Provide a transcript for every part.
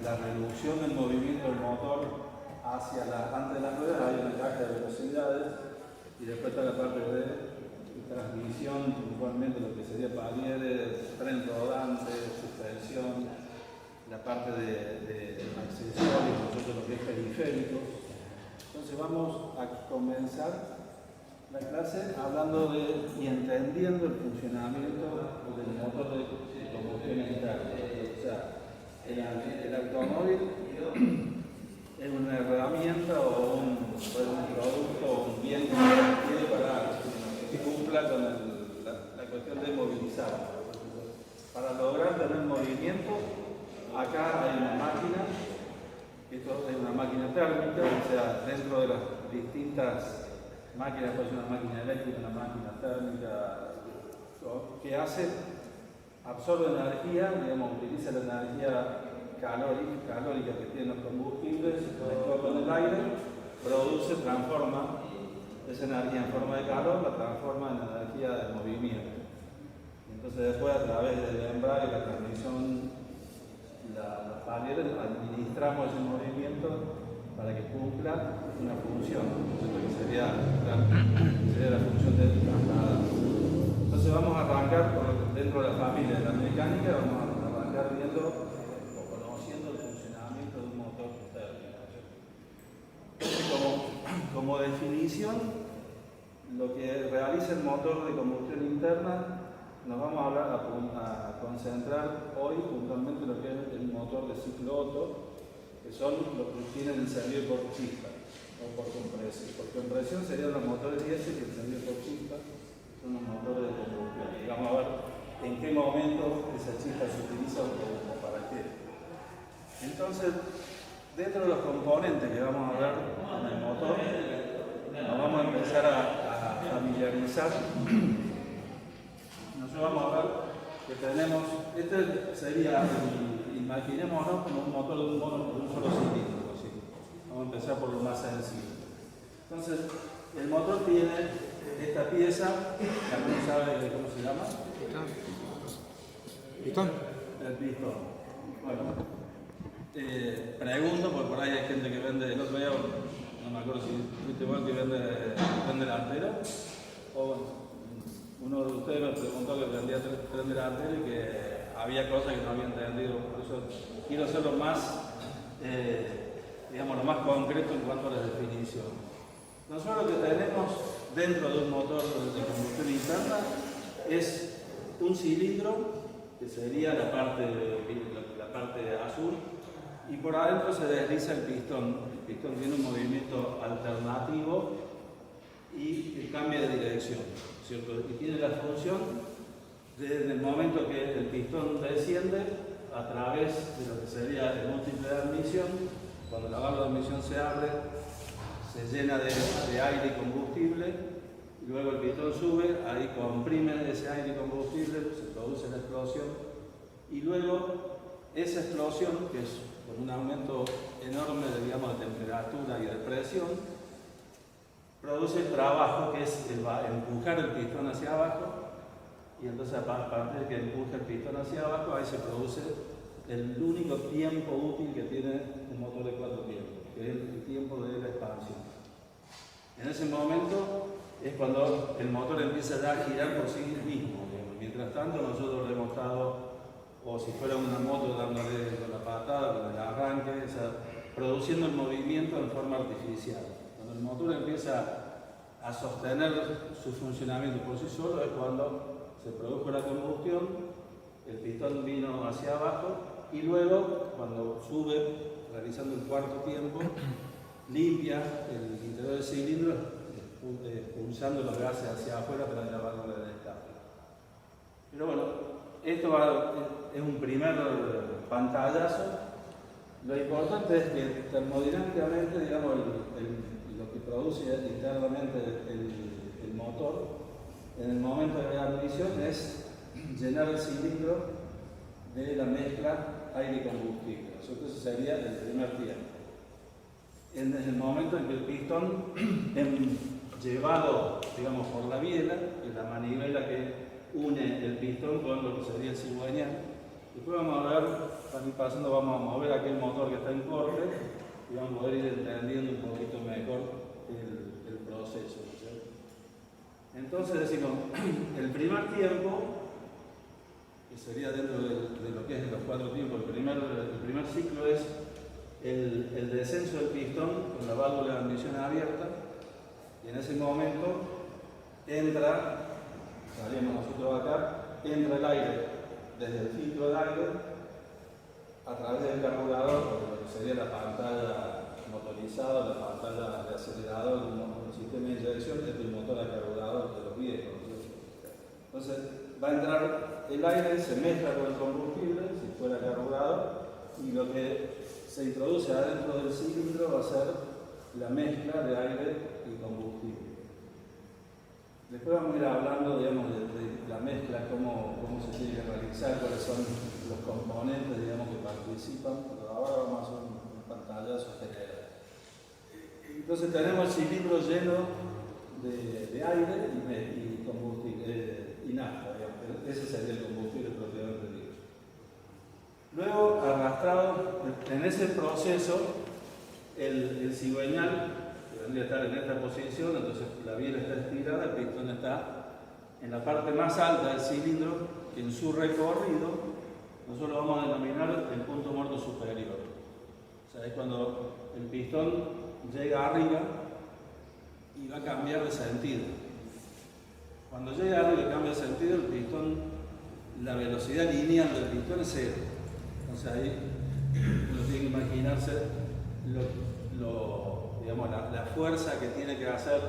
la reducción del movimiento del motor hacia antes de las ruedas, hay una caja de velocidades y después está la parte de transmisión, igualmente lo que sería palieres, tren rodante, suspensión, la parte de accesorios, nosotros lo que es periféricos. Entonces vamos a comenzar la clase hablando de y entendiendo el funcionamiento del motor de combustión interna. O sea, el automóvil es una herramienta o un producto o un bien que se requiere para que cumpla con la cuestión de movilizar. Para lograr tener movimiento, acá hay una máquina, esto es una máquina térmica, o sea, dentro de las distintas máquinas, puede ser una máquina eléctrica, una máquina térmica, que absorbe energía, digamos, utiliza la energía calórica que tienen los combustibles, mezcla con el aire, transforma esa energía en forma de calor, la transforma en energía de movimiento. Entonces después a través del embrague, la transmisión, los paneles, administramos ese movimiento para que cumpla una función, que sería la función del trasladado. Entonces vamos a arrancar dentro de la familia de la mecánica, vamos a arrancar viendo o conociendo el funcionamiento de un motor térmico. Entonces, como definición, lo que realiza el motor de combustión interna, nos vamos a concentrar hoy puntualmente en lo que es el motor de ciclo Otto, que son los que tienen encendido por chispa o por compresión. Por compresión serían los motores diésel y encendido por chispa son los motores de combustión. Y vamos a ver en qué momento esa chispa se utiliza o para qué. Entonces, dentro de los componentes que vamos a ver en el motor, nos vamos a empezar a familiarizar. Nosotros vamos a ver que tenemos, este sería, imaginémonos como un motor de un solo cilindro. ¿Sí? Vamos a empezar por lo más sencillo. Entonces, el motor tiene esta pieza, ¿alguien sabe cómo se llama? ¿Pistón? El pistón. Bueno, pregunto, porque por ahí hay gente que vende, el otro día, no me acuerdo si fuiste igual que vende delantero, o bueno, uno de ustedes me preguntó que vendía tren delantero y que había cosas que no había entendido, por eso quiero ser lo más, lo más concreto en cuanto a la definición. Nosotros lo que tenemos dentro de un motor de combustión interna es un cilindro, que sería la parte azul, y por adentro se desliza el pistón. El pistón tiene un movimiento alternativo y cambia de dirección, ¿cierto? Y tiene la función desde el momento que el pistón desciende a través de lo que sería el múltiple de admisión. Cuando la válvula de admisión se abre, se llena de aire y combustible, y luego el pistón sube, ahí comprime ese aire y combustible, se produce la explosión, y luego esa explosión, que es con un aumento enorme de temperatura y de presión, produce el trabajo que es empujar el pistón hacia abajo, y entonces a partir de que empuja el pistón hacia abajo, ahí se produce el único tiempo útil que tiene un motor de 4 tiempos, que es el tiempo de la expansión. En ese momento es cuando el motor empieza ya a girar por sí mismo. Mientras tanto nosotros le hemos estado, o si fuera una moto, dándole con la patada, con el arranque, o sea, produciendo el movimiento en forma artificial. Cuando el motor empieza a sostener su funcionamiento por sí solo es cuando se produjo la combustión, el pistón vino hacia abajo y luego cuando sube realizando el cuarto tiempo limpia el interior del cilindro expulsando los gases hacia afuera para la válvula de escape. Pero bueno, esto es un primer pantallazo. Lo importante es que termodinámicamente, digamos, lo que produce internamente el motor en el momento de la admisión es llenar el cilindro de la mezcla aire y combustible. Entonces sería el primer tiempo. En el momento en que el pistón llevado, digamos, por la biela, que es la manivela que une el pistón con lo que sería el cigüeñal, Después vamos a ver, también pasando, vamos a mover aquel motor que está en corte y vamos a poder ir entendiendo un poquito mejor el proceso, ¿no es cierto? Entonces decimos, el primer tiempo, que sería dentro de lo que es los 4 tiempos, el primer ciclo es el descenso del pistón con la válvula de admisión abierta, y en ese momento entra, estaríamos nosotros acá, entra el aire desde el filtro de aire a través del carburador, lo que sería la pantalla motorizada, la pantalla de acelerador, el sistema de inyección, es el motor a carburador de los viejos. Entonces va a entrar el aire, se mezcla con el combustible, si fuera carburador, y lo que se introduce adentro del cilindro va a ser la mezcla de aire y combustible. Después vamos a ir hablando, digamos, de la mezcla, cómo se tiene que realizar, cuáles son los componentes, digamos, que participan, pero ahora vamos a hacer un pantallazo general. Entonces tenemos el cilindro lleno de aire y combustible, y nafta, digamos. Ese sería el combustible propiamente dicho. Luego, arrastrado en ese proceso, el cigüeñal, que vendría a estar en esta posición, entonces la biela está estirada, el pistón está en la parte más alta del cilindro, que en su recorrido nosotros lo vamos a denominar el punto muerto superior. O sea, es cuando el pistón llega arriba y va a cambiar de sentido. Cuando llega arriba y cambia de sentido, el pistón, la velocidad lineal del pistón es 0. Entonces ahí uno tiene que imaginarse digamos, la fuerza que tiene que hacer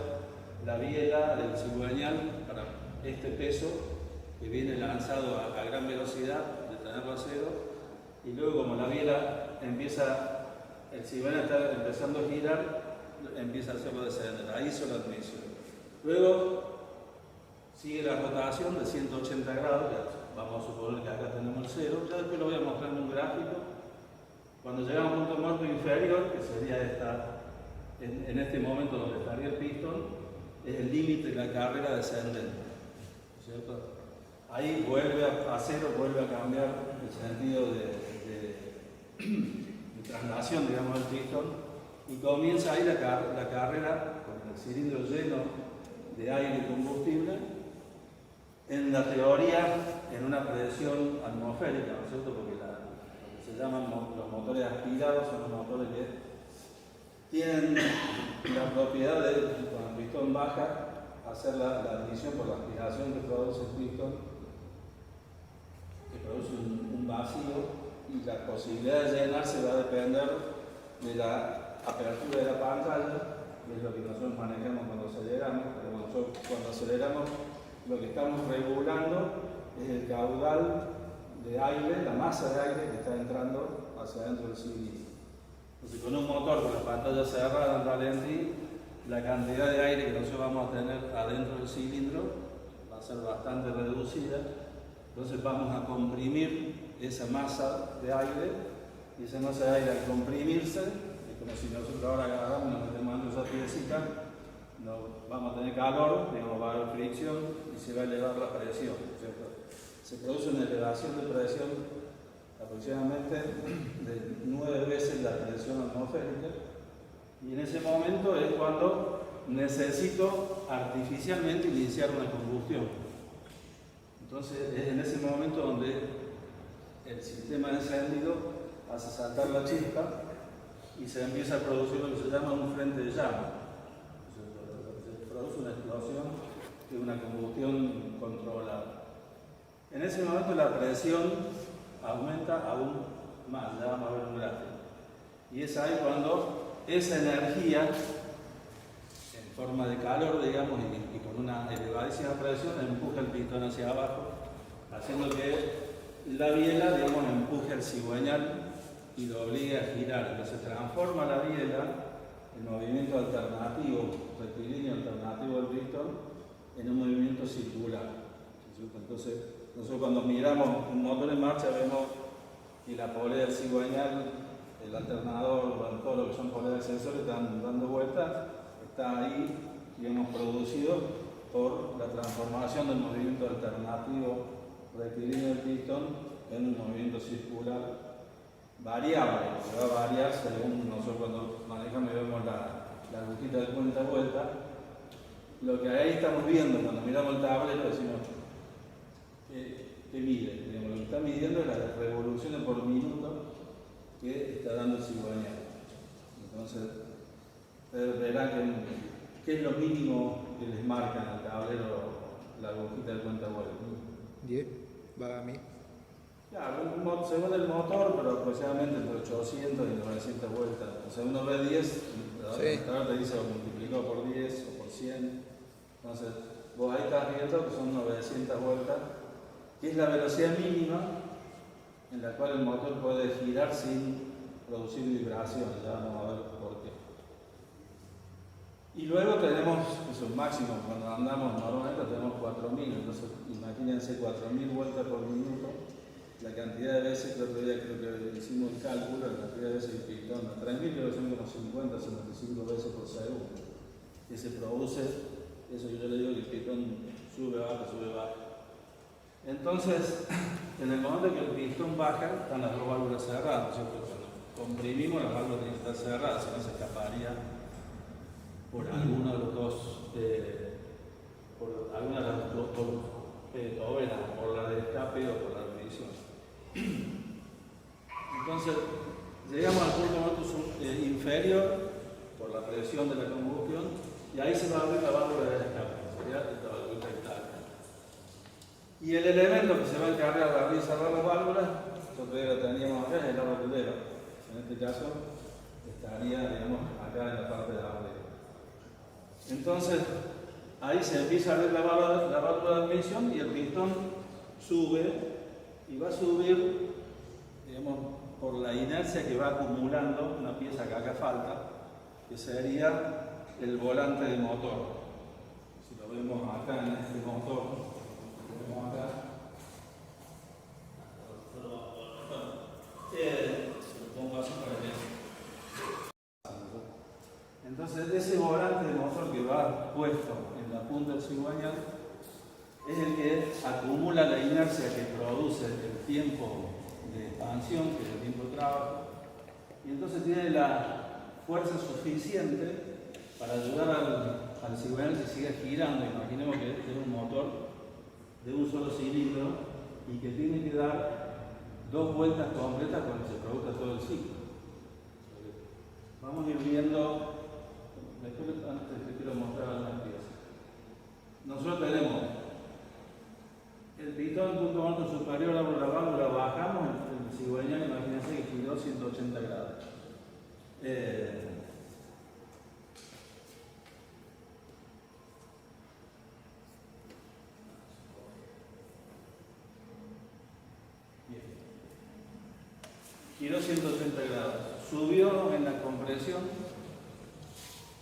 la biela del cigüeñal para este peso que viene lanzado a gran velocidad, de tenerlo a 0, y luego como la biela empieza, el cigüeñal está empezando a girar, empieza a hacerlo descender. Ahí hizo la admisión. Luego sigue la rotación de 180 grados, vamos a suponer que acá tenemos el 0, ya después lo voy a mostrar en un gráfico. Cuando llegamos a un punto muerto inferior, que sería en este momento donde estaría el pistón, es el límite de la carrera descendente, ¿cierto? Ahí vuelve a 0, vuelve a cambiar el sentido de traslación, digamos, del pistón, y comienza ahí la carrera con el cilindro lleno de aire y combustible, en la teoría, en una presión atmosférica, ¿no es cierto? Porque lo que se llaman los motores aspirados son los motores que tienen la propiedad de, cuando el pistón baja, hacer la admisión por la aspiración que produce el pistón, que produce un vacío, y la posibilidad de llenarse va a depender de la apertura de la pantalla, que es lo que nosotros manejamos cuando aceleramos. Pero nosotros cuando aceleramos, lo que estamos regulando es el caudal de aire, la masa de aire que está entrando hacia adentro del cilindro. Entonces, con un motor con la pantalla cerrada en ralentí, la cantidad de aire que nosotros vamos a tener adentro del cilindro va a ser bastante reducida. Entonces vamos a comprimir esa masa de aire, y esa masa de aire al comprimirse, es como si nosotros ahora agarramos y nos metemos dentro de esa piecita, vamos a tener calor, digamos, va a haber fricción y se va a elevar la presión, ¿cierto? Se produce una elevación de presión aproximadamente de 9 veces la presión atmosférica, y en ese momento es cuando necesito artificialmente iniciar una combustión. Entonces es en ese momento donde el sistema de encendido hace saltar la chispa y se empieza a producir lo que se llama un frente de llama. Se produce una explosión de una combustión controlada. En ese momento la presión aumenta aún más, ya vamos a ver un gráfico. Y es ahí cuando esa energía, en forma de calor, digamos, y con una elevadísima presión, empuja el pistón hacia abajo, haciendo que la biela, digamos, empuje al cigüeñal y lo obligue a girar. Entonces transforma la biela, el movimiento alternativo, rectilíneo alternativo del pistón, en un movimiento circular. Entonces, nosotros cuando miramos un motor en marcha vemos que la polea del cigüeñal, el alternador, todo lo que son poleas de sensores están dando vueltas, está ahí, digamos, producido por la transformación del movimiento alternativo rectilíneo del pistón en un movimiento circular variable, que va a variar según nosotros cuando manejamos y vemos la agujita de cuenta vuelta. Lo que ahí estamos viendo cuando miramos el tablero decimos que mide, digamos, lo que está midiendo es las revoluciones por minuto que está dando el cigüeñal. Entonces, ustedes verán que es lo mínimo que les marca en el tablero la agujita de cuenta vuelta. 10, va a mí. Claro, según el motor, pero aproximadamente entre 800 y 900 vueltas. O sea, uno ve 10, Sí. ahora te dice lo multiplicó por 10 o por 100. Entonces, vos ahí estás viendo que son 900 vueltas, que es la velocidad mínima en la cual el motor puede girar sin producir vibración. Ya vamos a ver por qué. Y luego tenemos, eso es máximo, cuando andamos normalmente tenemos 4000, entonces imagínense 4000 vueltas por minuto. La cantidad de veces, que otro día creo que hicimos el cálculo, la cantidad de veces que el pistón, a 3000 creo que son como 50, 55 veces por segundo, que se produce, eso yo le digo que el pistón sube, baja. Entonces, en el momento que el pistón baja, están las dos válvulas cerradas, ¿cierto? Cuando comprimimos, las válvulas tienen que estar cerradas, si no se escaparía por alguno de los dos, por alguna de las dos toberas, por la de escape o por la de medición. Entonces, llegamos al punto muerto inferior por la presión de la combustión y ahí se va a abrir la válvula de escape, sería esta válvula interna. Y el elemento que se va a encargar de abrir y cerrar las válvulas, nosotros ya lo teníamos acá, es el arbolero. En este caso, estaría, digamos, acá en la parte de arriba. Entonces, ahí se empieza a abrir la válvula de admisión y el pistón sube y va a subir, digamos, por la inercia que va acumulando una pieza que acá falta, que sería el volante del motor. Si lo vemos acá en este motor, lo vemos acá. Se lo pongo así para que... Entonces, ese volante de motor que va puesto en la punta del cigüeñal es el que acumula la inercia que produce el tiempo de expansión, que es el tiempo de trabajo, y entonces tiene la fuerza suficiente para ayudar al cigüeñal que siga girando. Imaginemos que es un motor de un solo cilindro y que tiene que dar 2 vueltas completas para que se produzca todo el ciclo. Vamos a ir viendo. Antes te quiero mostrar algunas piezas. Nosotros tenemos el pistón, punto muerto superior, abro la válvula, bajamos el cigüeñal, imagínense que giró 180 grados. Bien. Giró 180 grados. Subió en la compresión,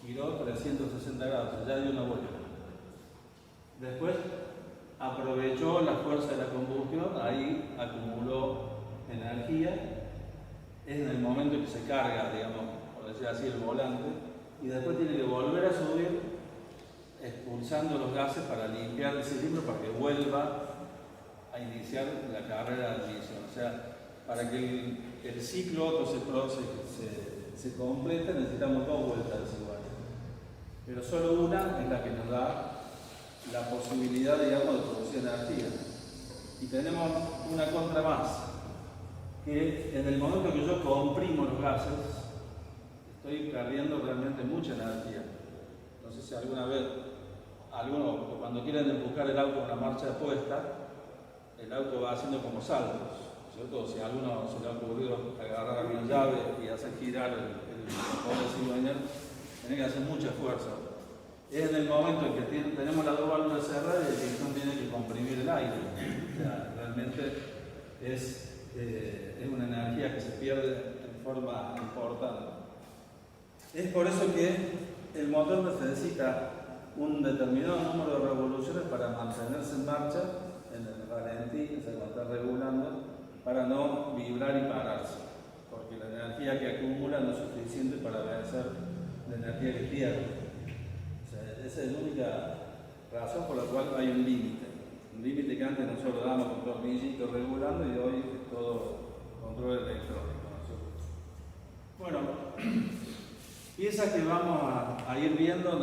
giró 360 grados, ya dio una vuelta. Después aprovechó la fuerza de la combustión, ahí acumuló energía, es en el momento que se carga, digamos, por decir así, el volante, y después tiene que volver a subir expulsando los gases para limpiar el cilindro para que vuelva a iniciar la carrera de admisión. O sea, para que el ciclo Otto se complete necesitamos 2 vueltas de cigüeñal. Pero solo una es la que nos da la posibilidad, digamos, de producir energía. Y tenemos una contra más, que en el momento que yo comprimo los gases, estoy perdiendo realmente mucha energía. No sé si alguna vez, cuando quieren empujar el auto a una marcha puesta, el auto va haciendo como saltos, ¿cierto? Si a alguno se le ha ocurrido agarrar una llave y hacer girar el motor de cigüeñal, tiene que hacer mucha fuerza. Es en el momento en que tenemos las 2 válvulas cerradas y el pistón tiene que comprimir el aire. O sea, realmente es una energía que se pierde en forma importante. Es por eso que el motor necesita un determinado número de revoluciones para mantenerse en marcha en el ralentí, o sea, cuando está regulando, para no vibrar y pararse, porque la energía que acumula no es suficiente para vencer la energía que pierde. O sea, esa es la única razón por la cual hay un límite que antes nosotros dábamos con tornillitos regulando y hoy todo control electrónico, ¿no es cierto? Bueno, piezas que vamos a ir viendo a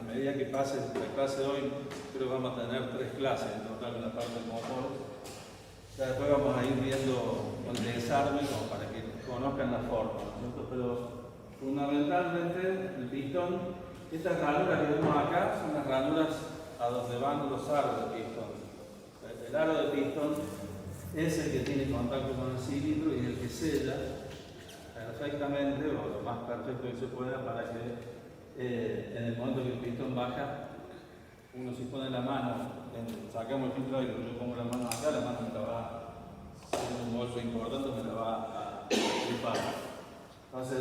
medida que pase la clase de hoy. Creo que vamos a tener 3 clases en total en la parte de motores. Ya después vamos a ir viendo el desarme como para que conozcan la forma, ¿no es cierto? Pero fundamentalmente el pistón, estas ranuras que vemos acá son las ranuras a donde van los aros del pistón. El aro del pistón es el que tiene contacto con el cilindro y el que sella perfectamente, o lo más perfecto que se pueda, para que en el momento que el pistón baja, uno si pone la mano, sacamos el filtro de aire, yo pongo la mano acá, la mano me la va, si es un golpe importante, me la va a flipar. Entonces,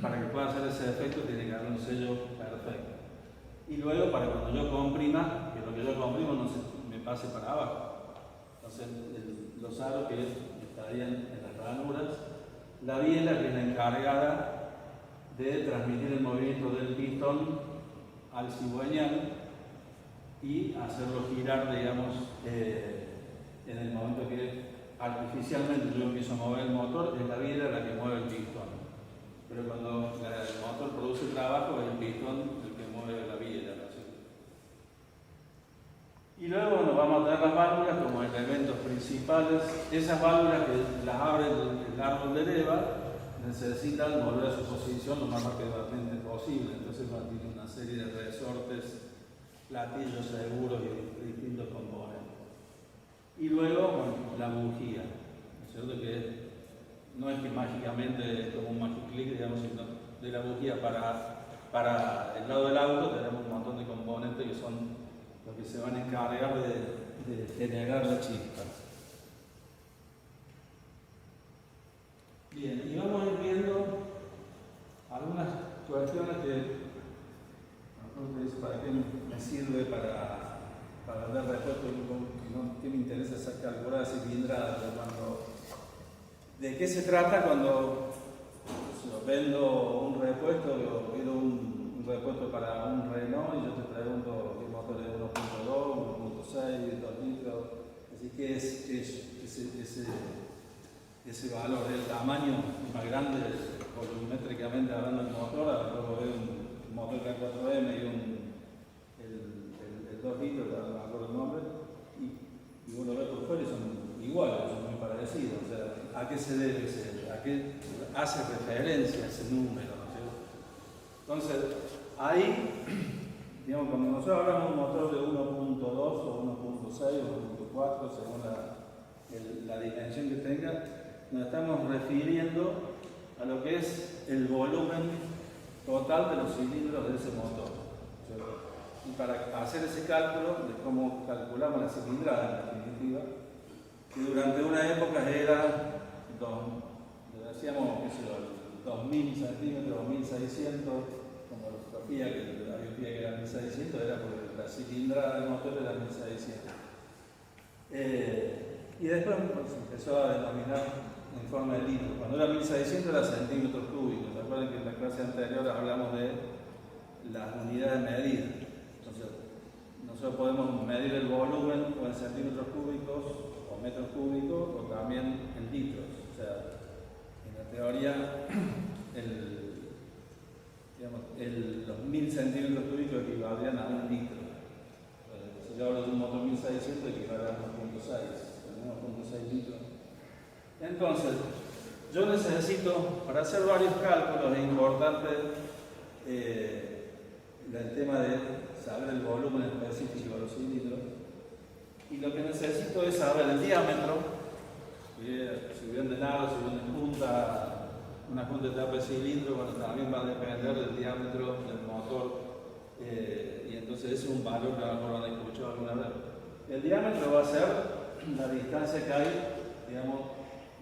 para que pueda hacer ese efecto, tiene que haber un sello perfecto. Y luego, para cuando yo comprima, que lo que yo comprimo no se me pase para abajo. Entonces, los aros que estarían en las ranuras, la biela que es la encargada de transmitir el movimiento del pistón al cigüeñal y hacerlo girar, digamos, en el momento que artificialmente yo empiezo a mover el motor, es la biela la que mueve el pistón. Pero cuando el motor produce trabajo, es el pistón el que mueve la biela, ¿no es cierto? Y luego, bueno, vamos a tener las válvulas como elementos principales. Esas válvulas que las abre el árbol de leva necesitan volver a su posición lo más rápidamente posible. Entonces tiene una serie de resortes, platillos seguros y distintos componentes. Y luego, bueno, la bujía, ¿no es cierto? Que no es que mágicamente como un magic click, digamos, sino de la bujía para el lado del auto tenemos un montón de componentes que son los que se van a encargar de generar la chispa. Bien, y vamos a ir viendo algunas cuestiones que para qué me sirve para dar repuesto, qué me interesa esa calculada cilindrada. ¿De qué se trata cuando vendo un repuesto o pido un repuesto para un Renault y yo te pregunto qué motor es 1.2, 1.6, 2 litros? Así que es ese valor, el tamaño más grande volumétricamente hablando del motor. Luego veo un motor K4M y el 2 litros, no me acuerdo el nombre, y vos lo ves por fuera y son iguales, son muy parecidos. O sea, ¿a qué se debe? ¿A qué hace referencia ese número? ¿No es cierto? Entonces, ahí, digamos, cuando nosotros hablamos de un motor de 1.2 o 1.6 o 1.4, según la dimensión que tenga, nos estamos refiriendo a lo que es el volumen total de los cilindros de ese motor. ¿Cierto? Y para hacer ese cálculo de cómo calculamos la cilindrada, en definitiva, que durante una época era, decíamos, qué sé yo, 2000 centímetros, 2600, como la FIA, que la biofía que era 1600, era porque la cilindrada del motor era 1600. Y después se empezó a denominar en forma de litro. Cuando era 1600 era centímetros cúbicos. ¿Se acuerdan que en la clase anterior hablamos de las unidades de medida? Entonces, nosotros podemos medir el volumen o en centímetros cúbicos o metros cúbicos o también en litros. O sea, en la teoría, los 1000 centímetros cúbicos equivaldrían a 1 litro. Si yo hablo de un motor 1600, equivale a 1.6 litros. Entonces, yo necesito, para hacer varios cálculos, es importante el tema de saber el volumen específico de los cilindros. Y lo que necesito es saber el diámetro, si bien de lado, si bien de punta, una punta de tapa de cilindro, bueno, también va a depender del diámetro del motor. Y entonces ese es un valor que a lo mejor han escuchado alguna vez. El diámetro va a ser la distancia que hay, digamos,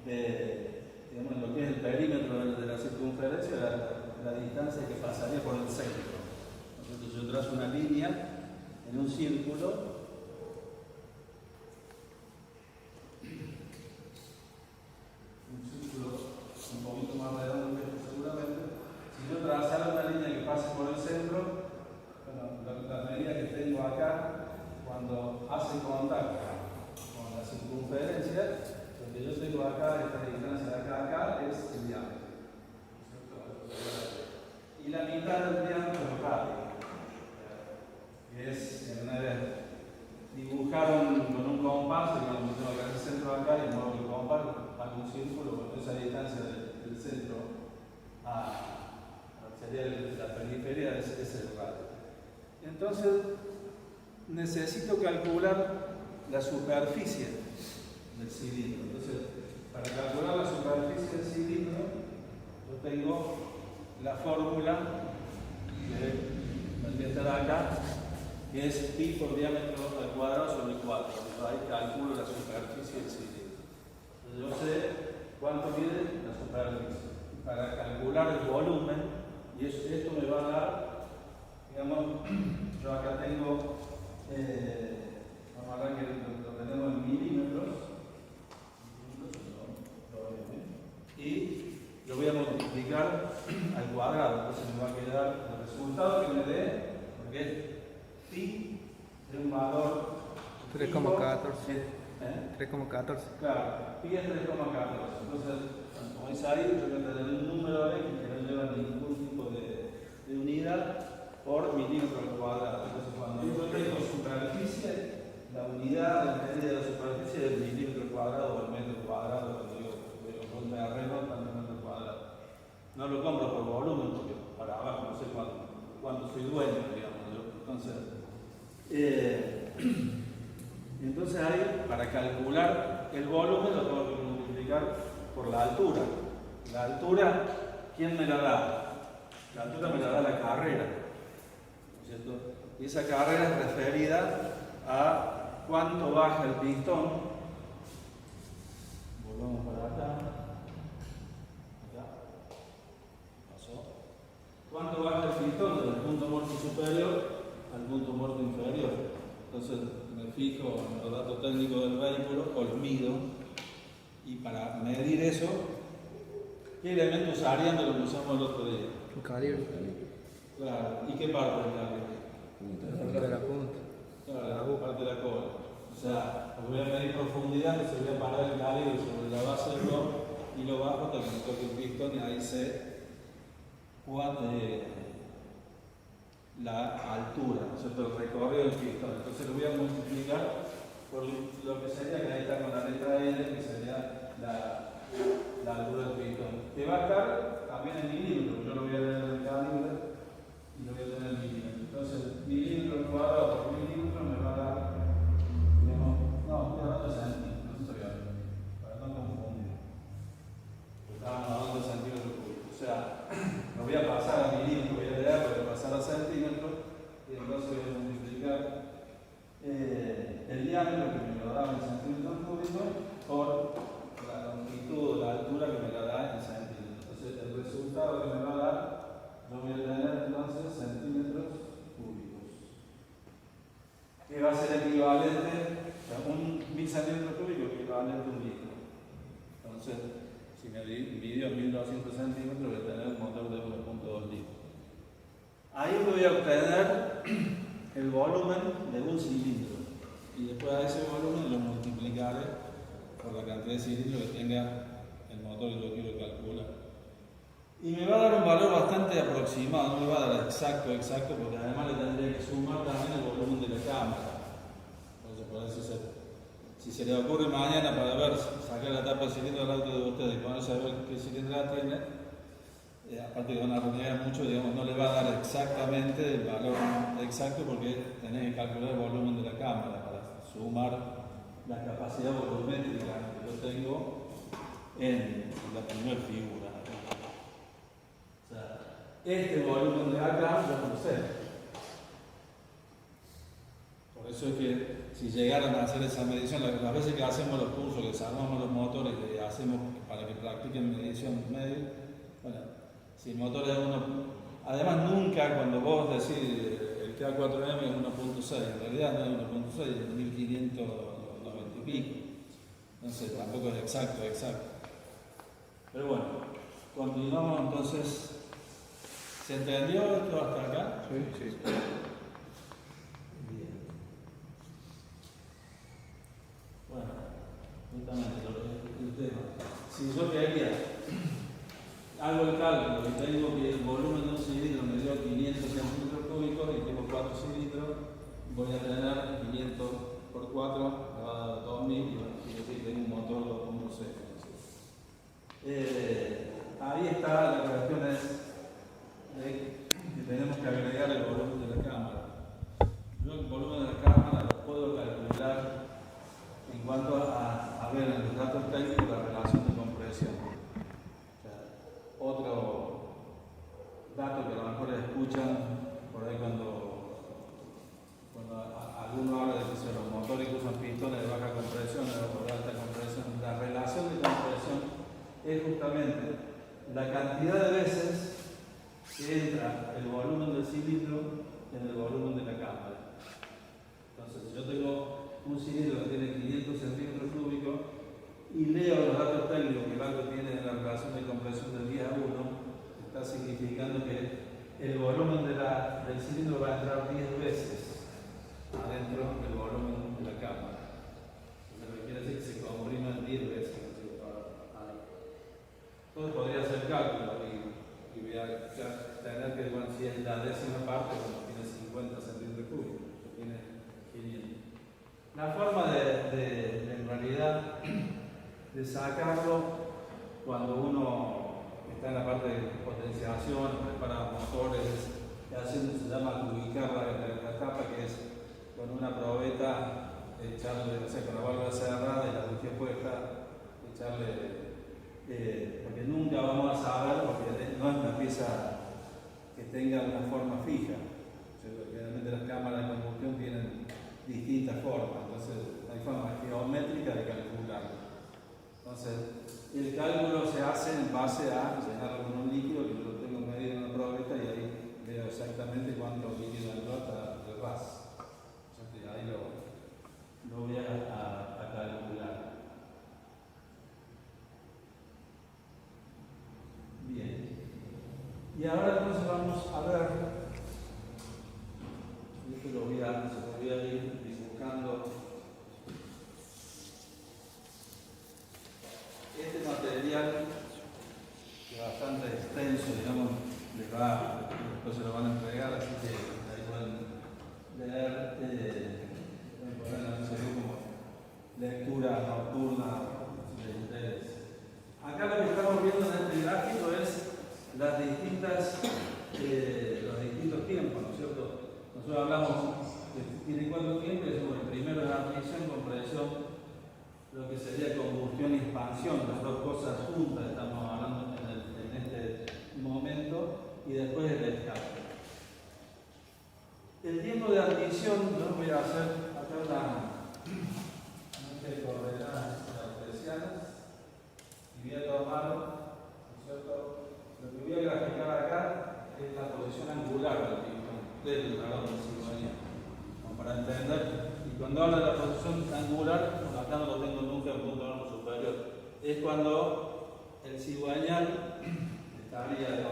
en lo que es el perímetro de la circunferencia, la distancia que pasaría por el centro. Entonces yo trazo una línea en un círculo, un poquito más redondo que este seguramente. Si yo trazara una línea que pase por el centro, bueno, la medida que tengo acá, cuando hace contacto con la circunferencia, acá, esta distancia de acá a acá, es el diámetro. Y la mitad del diámetro es el radio. Que es, dibujaron con un compás, digamos, tengo acá el centro acá y muevo el compás, hago un círculo con esa distancia del centro sería la periferia, es el radio. Entonces, necesito calcular la superficie del cilindro. Entonces, para calcular la superficie del cilindro, yo tengo la fórmula que vendría a estar acá, que es pi por diámetro al cuadrado sobre 4. Ahí calculo la superficie del cilindro. Entonces, yo sé cuánto mide la superficie. Para calcular el volumen, y esto me va a dar, digamos, yo acá tengo, vamos a ver que lo tenemos en milímetros, y lo voy a multiplicar al cuadrado, entonces me va a quedar el resultado que me dé, porque pi es un valor 3,14. 3,14. Claro, pi es 3,14. Entonces, como dice ahí, yo voy a tener un número ahí que no lleva ningún tipo de unidad por milímetro al cuadrado. Entonces, cuando yo tengo superficie, la unidad de medida de la superficie es el milímetro cuadrado o el metro cuadrado. Cuando digo, me arreglo tanto metro cuadrado. No lo compro por volumen, porque para abajo no sé cuánto soy dueño, digamos. Entonces ahí, para calcular el volumen, lo tengo que multiplicar por la altura. La altura, ¿quién me la da? La altura me la da la carrera, ¿no es cierto? Y esa carrera es referida a cuánto baja el pistón. Volvamos para acá. Acá. Pasó. ¿Cuánto baja el pistón desde el punto muerto superior al punto muerto inferior? Entonces me fijo en los datos técnicos del vehículo, o los mido, y para medir eso, ¿qué elementos usarían de lo que usamos el otro día? Un calibre. Claro, ¿y qué parte del calibre? La punta de la punta. Claro, la parte de la cola. O sea, voy a medir profundidad, que se voy a parar el calibre sobre la base del bloque y lo bajo hasta que me toque el pistón y ahí sé cuánto la altura, ¿no es cierto? El recorrido del pistón. Entonces lo voy a multiplicar por lo que sería, que ahí está con la letra L, que sería la altura del pistón. Que va a estar también en milímetros, yo lo voy a tener en el calibre y lo voy a tener en milímetros. Entonces, milímetro al cuadrado por milímetro me va a dar, digamos, no, estoy hablando de centímetros, no estoy hablando, para no confundir. Estábamos hablando de centímetros cúbicos. O sea, lo voy a pasar a milímetros, voy a leer, voy a pasar a centímetros, y entonces voy a multiplicar el diámetro que me lo da en centímetros cúbicos por la longitud, la altura que me la da en centímetros. Entonces, el resultado que me va a dar, yo voy a tener entonces centímetros cúbicos, que va a ser equivalente, o sea, un 1000 centímetros cúbicos equivalente a un litro. Entonces, si me divido en 1200 centímetros, voy a tener un motor de 1.2 litros. Ahí voy a obtener el volumen de un cilindro, y después a ese volumen lo multiplicaré por la cantidad de cilindros que tenga el motor que yo quiero calcular. Y me va a dar un valor bastante aproximado, no me va a dar exacto, porque además le tendría que sumar también el volumen de la cámara. Entonces, por eso si se le ocurre mañana para ver, sacar la tapa del cilindro del auto de ustedes y ponerse a ver qué cilindrada tiene, aparte que van a renegar mucho, digamos, no le va a dar exactamente el valor exacto, porque tenés que calcular el volumen de la cámara para sumar la capacidad volumétrica que yo tengo en la primera figura. O sea, este volumen de acá yo no lo sé. Por eso es que si llegaran a hacer esa medición, las veces que hacemos los cursos, que desarmamos los motores, que hacemos para que practiquen medición medio, bueno, si el motor es además nunca cuando vos decís el K4M es 1.6, en realidad no es 1.6, es 1590 y pico. Entonces tampoco es exacto. Pero bueno, continuamos entonces. ¿Se entendió esto hasta acá? Sí. Bien. Bueno, justamente el tema. hago el cálculo y tengo que el volumen de un cilindro me dio 500 centímetros cúbicos y tengo 4 cilindros, voy a tener 500 por 4, me va a dar 2000 y bueno, quiere decir que tengo un motor 2.6. Ahí está, la cuestión es que tenemos que agregar el volumen de la cámara. Yo el volumen de la cámara lo puedo calcular en cuanto a ver en los datos técnicos la relación de compresión. O sea, otro dato que a lo mejor escuchan por ahí cuando alguno habla de que los motores que usan pistones de baja compresión o de alta compresión, la relación de compresión es justamente la cantidad de veces que entra el volumen del cilindro en el volumen de la cámara. Entonces, si yo tengo un cilindro que tiene 500 centímetros cúbicos y leo los datos técnicos que el auto tiene en la relación de compresión del 10 a 1, está significando que el volumen del cilindro va a entrar 10 veces adentro del volumen de la cámara. Lo que quiere decir que se comprime 10 veces. Entonces podría hacer cálculo y voy a tener que, bueno, si es la décima parte, cuando tiene 50 centímetros cúbicos, tiene 500. La forma en realidad de sacarlo cuando uno está en la parte de potenciación, prepara motores, se llama ubicar la tapa, que es con una probeta echarle, o sea, con la válvula cerrada y la bujía puesta, echarle, porque nunca vamos a saber, porque no es una pieza que tenga una forma fija. O sea, generalmente las cámaras de combustión tienen distintas formas, entonces hay formas geométricas de calcularlo. Entonces, el cálculo se hace en base a llenarlo con un líquido que yo lo tengo medido en una probeta y ahí veo exactamente cuánto líquido entró hasta el ras. Ahí lo voy a calcular. Bien. Y ahora entonces vamos a ver, esto lo voy a ir dibujando. Este material, que es bastante extenso, digamos, después se lo van a entregar, así que ahí pueden leer, como lectura nocturna de ustedes. Acá lo que estamos viendo en este gráfico es los distintos tiempos, ¿no es cierto? Nosotros hablamos que tiene 4 tiempos, el primero es admisión, compresión, lo que sería combustión y expansión, las dos cosas juntas estamos hablando en este momento, y después el escape. El tiempo de admisión, yo voy a hacer acá una de coordenadas especiales y voy a tomar, ¿no es cierto? Lo que voy a graficar acá es la posición angular del cigüeñal, para entender. Y cuando habla de la posición angular, acá no lo tengo nunca en punto normal superior, es cuando el cigüeñal estaría, el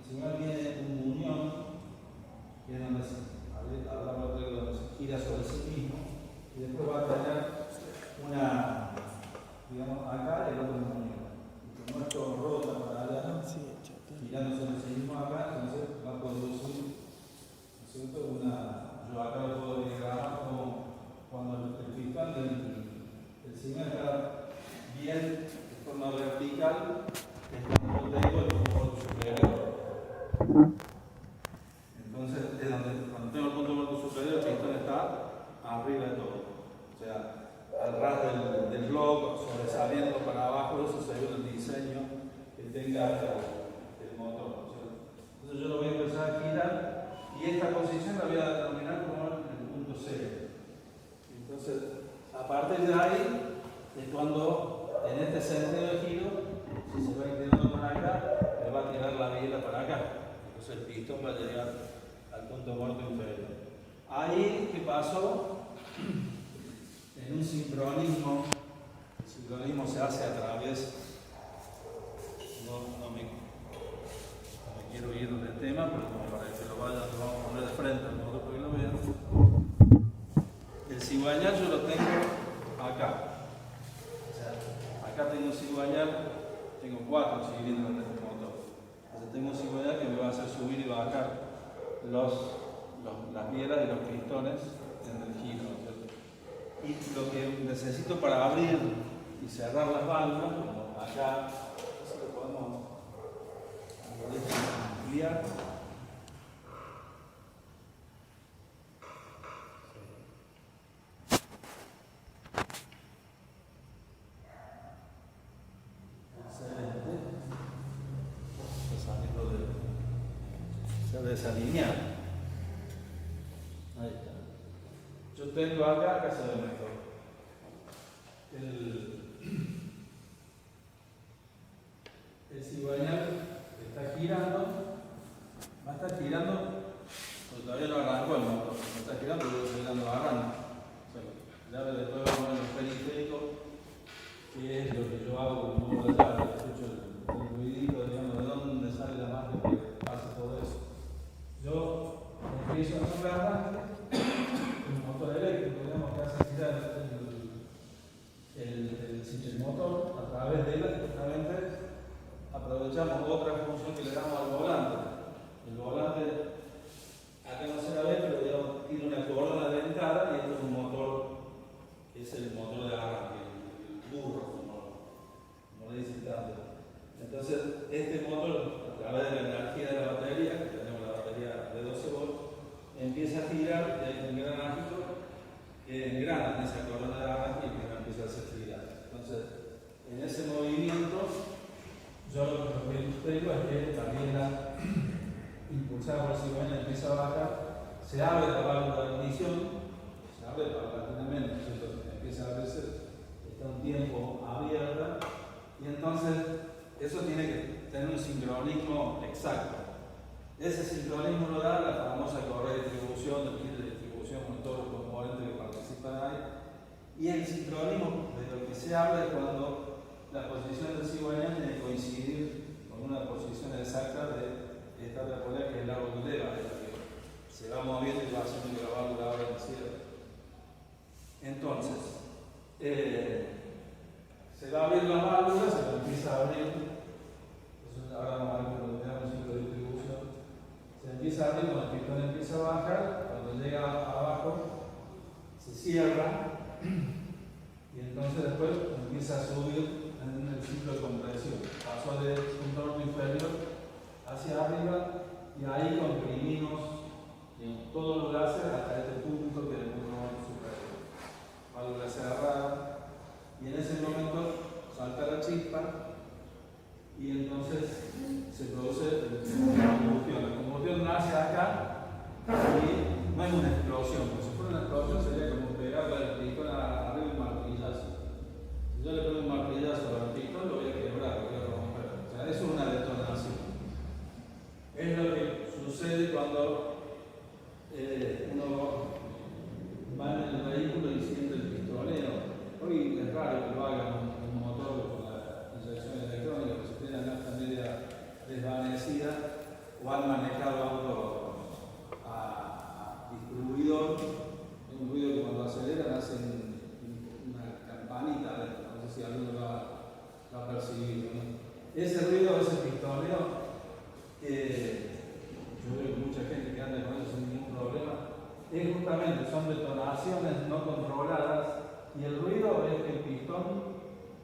cigüeñal tiene un muñón, que es donde se gira sobre sí mismo, y después va a tener una, digamos, acá el otro muñón. Y como esto rota para allá, girando sobre sí mismo acá, entonces va a producir, ¿no es cierto?, yo acá lo puedo diagramar como cuando el pistón del cigüeñal está bien de forma vertical, es cuando tengo el punto muerto superior. Entonces, es donde, cuando tengo el punto muerto superior, el pistón está arriba de todo. O sea, al ras del blog, sobresaliendo para abajo, eso según el diseño que tenga el motor. Entonces yo lo voy a empezar a girar y esta posición la voy a determinar como el punto cero. Entonces, a partir de ahí es cuando en este sentido de giro, si se va inclinando para acá, me va a tirar la biela para acá. Entonces el pistón va a llegar al punto muerto inferior. Ahí, ¿qué pasó? En un sincronismo, el sincronismo se hace a través, no me quiero ir del tema, pero como para que lo vamos a poner de frente, al modo que lo vean. El cigüeñal yo lo tengo acá. O sea, acá tengo un cigüeñal, tengo 4 cilindros de este motor. las bielas y los pistones en el giro, ¿no es cierto? Y lo que necesito para abrir y cerrar las válvulas, como acá, eso lo podemos ampliar. Se desalineado. Ahí está. Yo tengo acá se ve mejor. El cigüeñal está girando, va a estar girando, porque todavía no arrancó el motor, no está girando, pero estoy dando arranque. O sea, ya después vamos a ver el periférico, que es lo que yo hago con un modo de llave, escucho el ruidito, digamos, de dónde sale la máquina que hace todo eso. Yo empiezo a hacer arranque, un motor eléctrico, digamos, que hace girar el motor a través de él, justamente aprovechamos otra función que le damos al volante. El volante, acá no se la ve, pero digamos, tiene una corona de entrada y esto es un motor, que es el motor de arranque, el burro, como le dicen tanto. Entonces, este motor, a través de la energía de la batería, que tenemos la batería de 12 volts, empieza a girar y hay un engranajito que engrana en esa corona de arranque y que empieza a hacer girar. Entonces, en ese movimiento, yo lo que tengo es que la biela impulsada por el cigüeñal empieza a bajar, se abre la válvula de ignición, se abre paulatinamente, empieza a abrirse, está un tiempo abierta, y entonces eso tiene que tener un sincronismo exacto. Ese sincronismo lo da la famosa correa de distribución, el kit de distribución con todos los componentes que participan ahí, y el sincronismo de lo que se habla es cuando la posición del cigüeñal tiene que coincidir con una posición exacta de esta otra polea, que es el árbol de leva, que se va moviendo y va haciendo que la válvula abra y cierre. Entonces, se va a abrir la válvula, se la empieza a abrir. Entonces, ahora vamos a ver cuando tenemos un ciclo de distribución. Se empieza a abrir cuando el pistón empieza a bajar, cuando llega abajo, se cierra. Y entonces después empieza a subir en el ciclo de compresión. Pasó de un torno inferior hacia arriba y ahí comprimimos todos los gases hasta este punto que es el punto superior. Válvula cerrada y en ese momento salta la chispa y entonces se produce la combustión. La combustión nace acá y no es una explosión, porque si fuera una explosión sería como pegarle al pistón arriba un martillazo. Si yo le pongo un martillazo al pistón, lo voy a quebrar, lo voy a romper. O sea, eso es una detonación. Es lo que sucede cuando uno va en el vehículo y siente el pistoneo. Hoy es raro que lo hagan un motor con la inyección electrónica, porque si tienen la nafta media desvanecida o han manejado auto a distribuidor, es un ruido que cuando aceleran hacen una campanita adentro, no sé si alguno lo ha percibido, ¿no? Ese ruido, ese pistoneo, yo veo mucha gente que anda con eso sin ningún problema, es justamente, son detonaciones no controladas y el ruido es que el pistón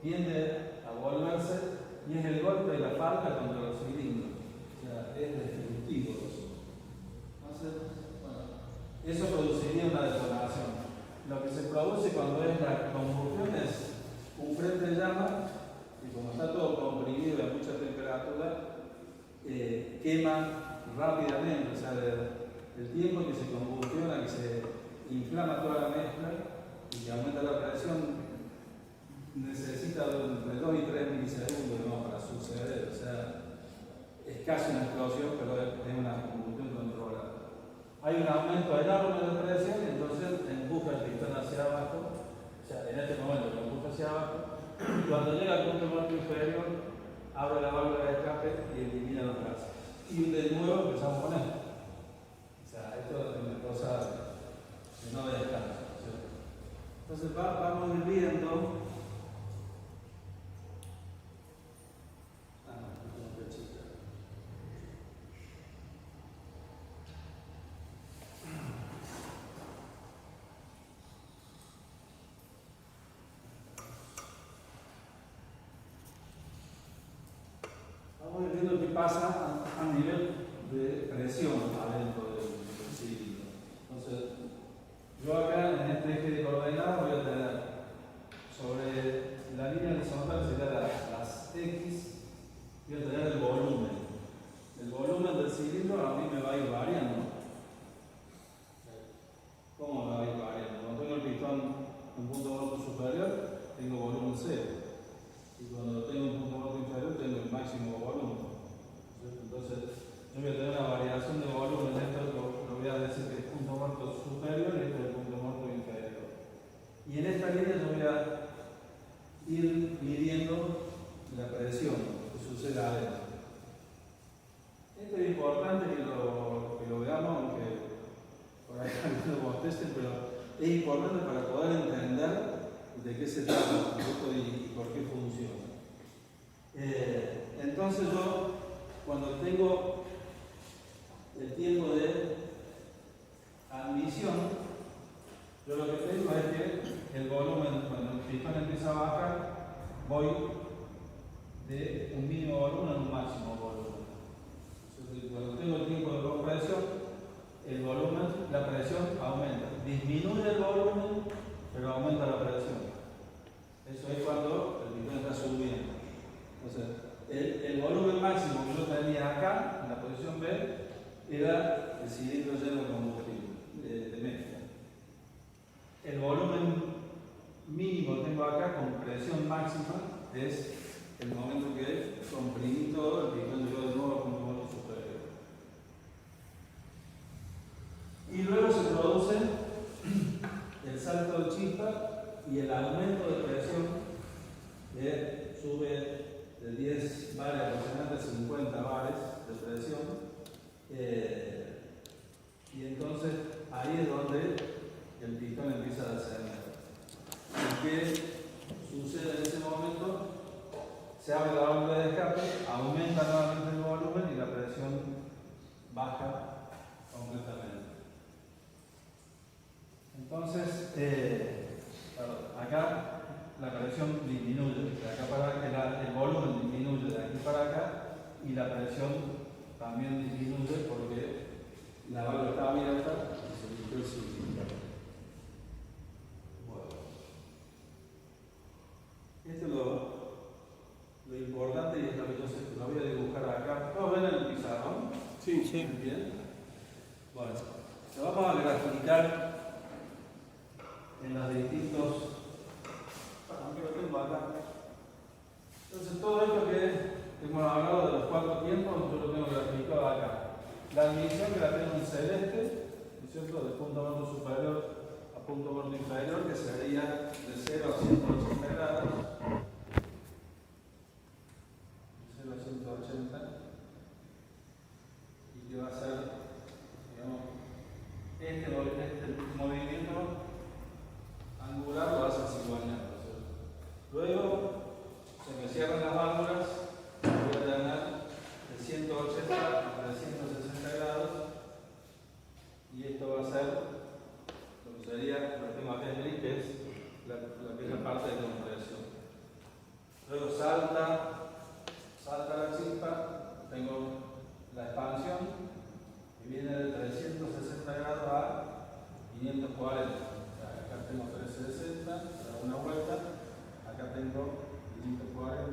tiende a volverse y es el golpe de la falca contra los cilindros, o sea, es destructivo eso. Entonces, bueno, eso produciría una detonación. Lo que se produce cuando es la combustión es un frente de llama y como está todo comprimido a mucha temperatura, quema rápidamente, o sea, el tiempo que se combustiona, que se inflama toda la mezcla y que aumenta la presión, necesita entre 2 y 3 milisegundos, ¿no?, para suceder, o sea, es casi una explosión, pero es una combustión controlada. Hay un aumento enorme de presión y entonces empuja el pistón hacia abajo, o sea, en este momento lo empuja hacia abajo, y cuando llega al punto muerto inferior, abre la válvula de escape y elimina los gases. Y de nuevo empezamos con esto. O sea, esto es una cosa que no descansa, ¿cierto? Entonces vamos viendo. qué es lo que pasa a nivel de presión adentro del cilindro. Entonces, yo acá en este eje de coordenadas voy a tener sobre la línea horizontal sería las X, voy a tener el volumen. El volumen del cilindro a mí me va a ir variando. ¿Cómo me va a ir variando? Cuando tengo el pistón en punto muerto superior, tengo volumen 0. Y cuando tengo un punto muerto inferior, tengo el máximo volumen. Entonces, yo voy a tener una variación de volumen. Esto lo voy a decir que es punto muerto superior y esto es el punto muerto inferior. Y en esta línea yo voy a ir midiendo la presión que sucede adentro. Esto es importante que lo veamos, aunque por ahí algunos contesten, pero es importante para poder entender de qué se trata esto y por qué funciona. Entonces yo, cuando tengo el tiempo de admisión, yo lo que tengo es que el volumen, cuando el pistón empieza a bajar, voy de un mínimo volumen a un máximo volumen. Entonces, cuando tengo el tiempo de compresión, el volumen, la presión aumenta. Disminuye el volumen, pero aumenta la presión. Eso es cuando el pistón está subiendo. Entonces, el volumen máximo que yo tenía acá, en la posición B, era el cilindro lleno de combustible, de mezcla. El volumen mínimo que tengo acá con presión máxima es el momento que comprimí todo, el pistón llegó de nuevo a punto muerto superior. Y luego se produce el salto de chispa y el aumento de presión que sube de 10 bares aproximadamente a 50 bares de presión. Y entonces ahí es donde el pistón empieza a descender. ¿Y qué sucede en ese momento? Se abre la válvula de escape, aumenta nuevamente el volumen y la presión baja completamente. Entonces, acá la presión disminuye, de acá para acá, el volumen disminuye de aquí para acá y la presión también disminuye porque la válvula está abierta y se limpió el cilindro. Bueno, esto es lo importante y es lo que yo sé, lo voy a dibujar acá. ¿Todos ven el pizarrón? Sí, sí. Bien. Bueno, lo vamos a graficar en los distintos. Aunque lo tengo acá. Entonces, todo esto que hemos hablado de los 4 tiempos, yo lo tengo graficado acá. La admisión que la tengo en celeste, ¿no es cierto? De punto muerto superior a punto muerto inferior, que sería de 0 a 180 grados. De 0 a 180. Y que va a ser, digamos, este movimiento angular lo hace cigüeñal. Luego se me cierran las válvulas, voy a tener de 180 a 360 grados y esto va a ser lo que sería, lo tengo acá en gris, que es la parte de compresión. Luego salta la chispa, tengo la expansión que viene de 360 grados a 540. Acá tengo 360, da una vuelta, acá tengo 540,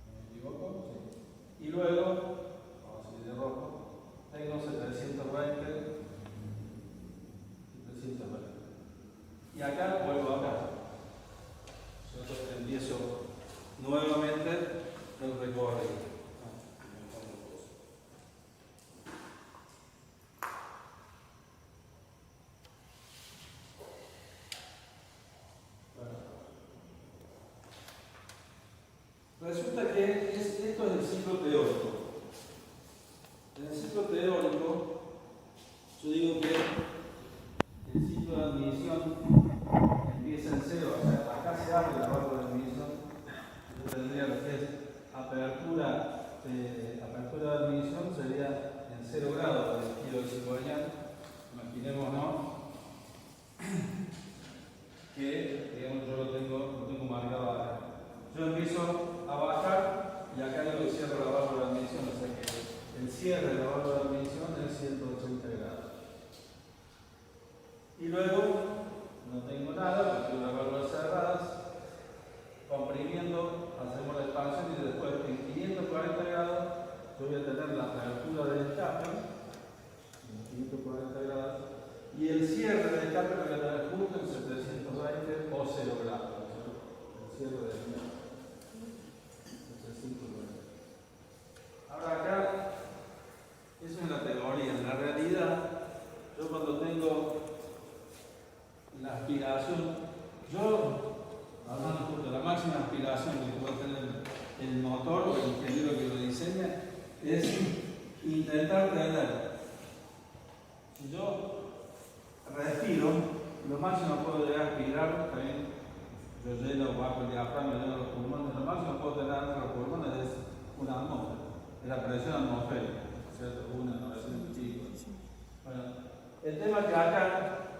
no me equivoco, sí. Y luego, vamos a seguir de rojo, tengo 720 y 320. Y acá vuelvo acá. Yo empiezo nuevamente el recorrido. Resulta que esto es el ciclo teórico. En el ciclo teórico, yo digo que el ciclo de admisión empieza en 0, o sea, acá se abre la válvula de admisión. Yo tendría lo que es apertura de admisión, sería en 0 grados del giro cigüeñal. Imaginémonos que, digamos, yo lo tengo marcado acá. Yo empiezo a bajar y acá yo lo cierro intentar tener, si yo respiro, lo máximo puedo llegar a aspirar, también yo lleno bajo el diafragma, lleno los pulmones, lo máximo que puedo tener dentro de los pulmones es una atmósfera, es la presión atmosférica, ¿cierto? 900 chicos. Bueno, el tema es que acá,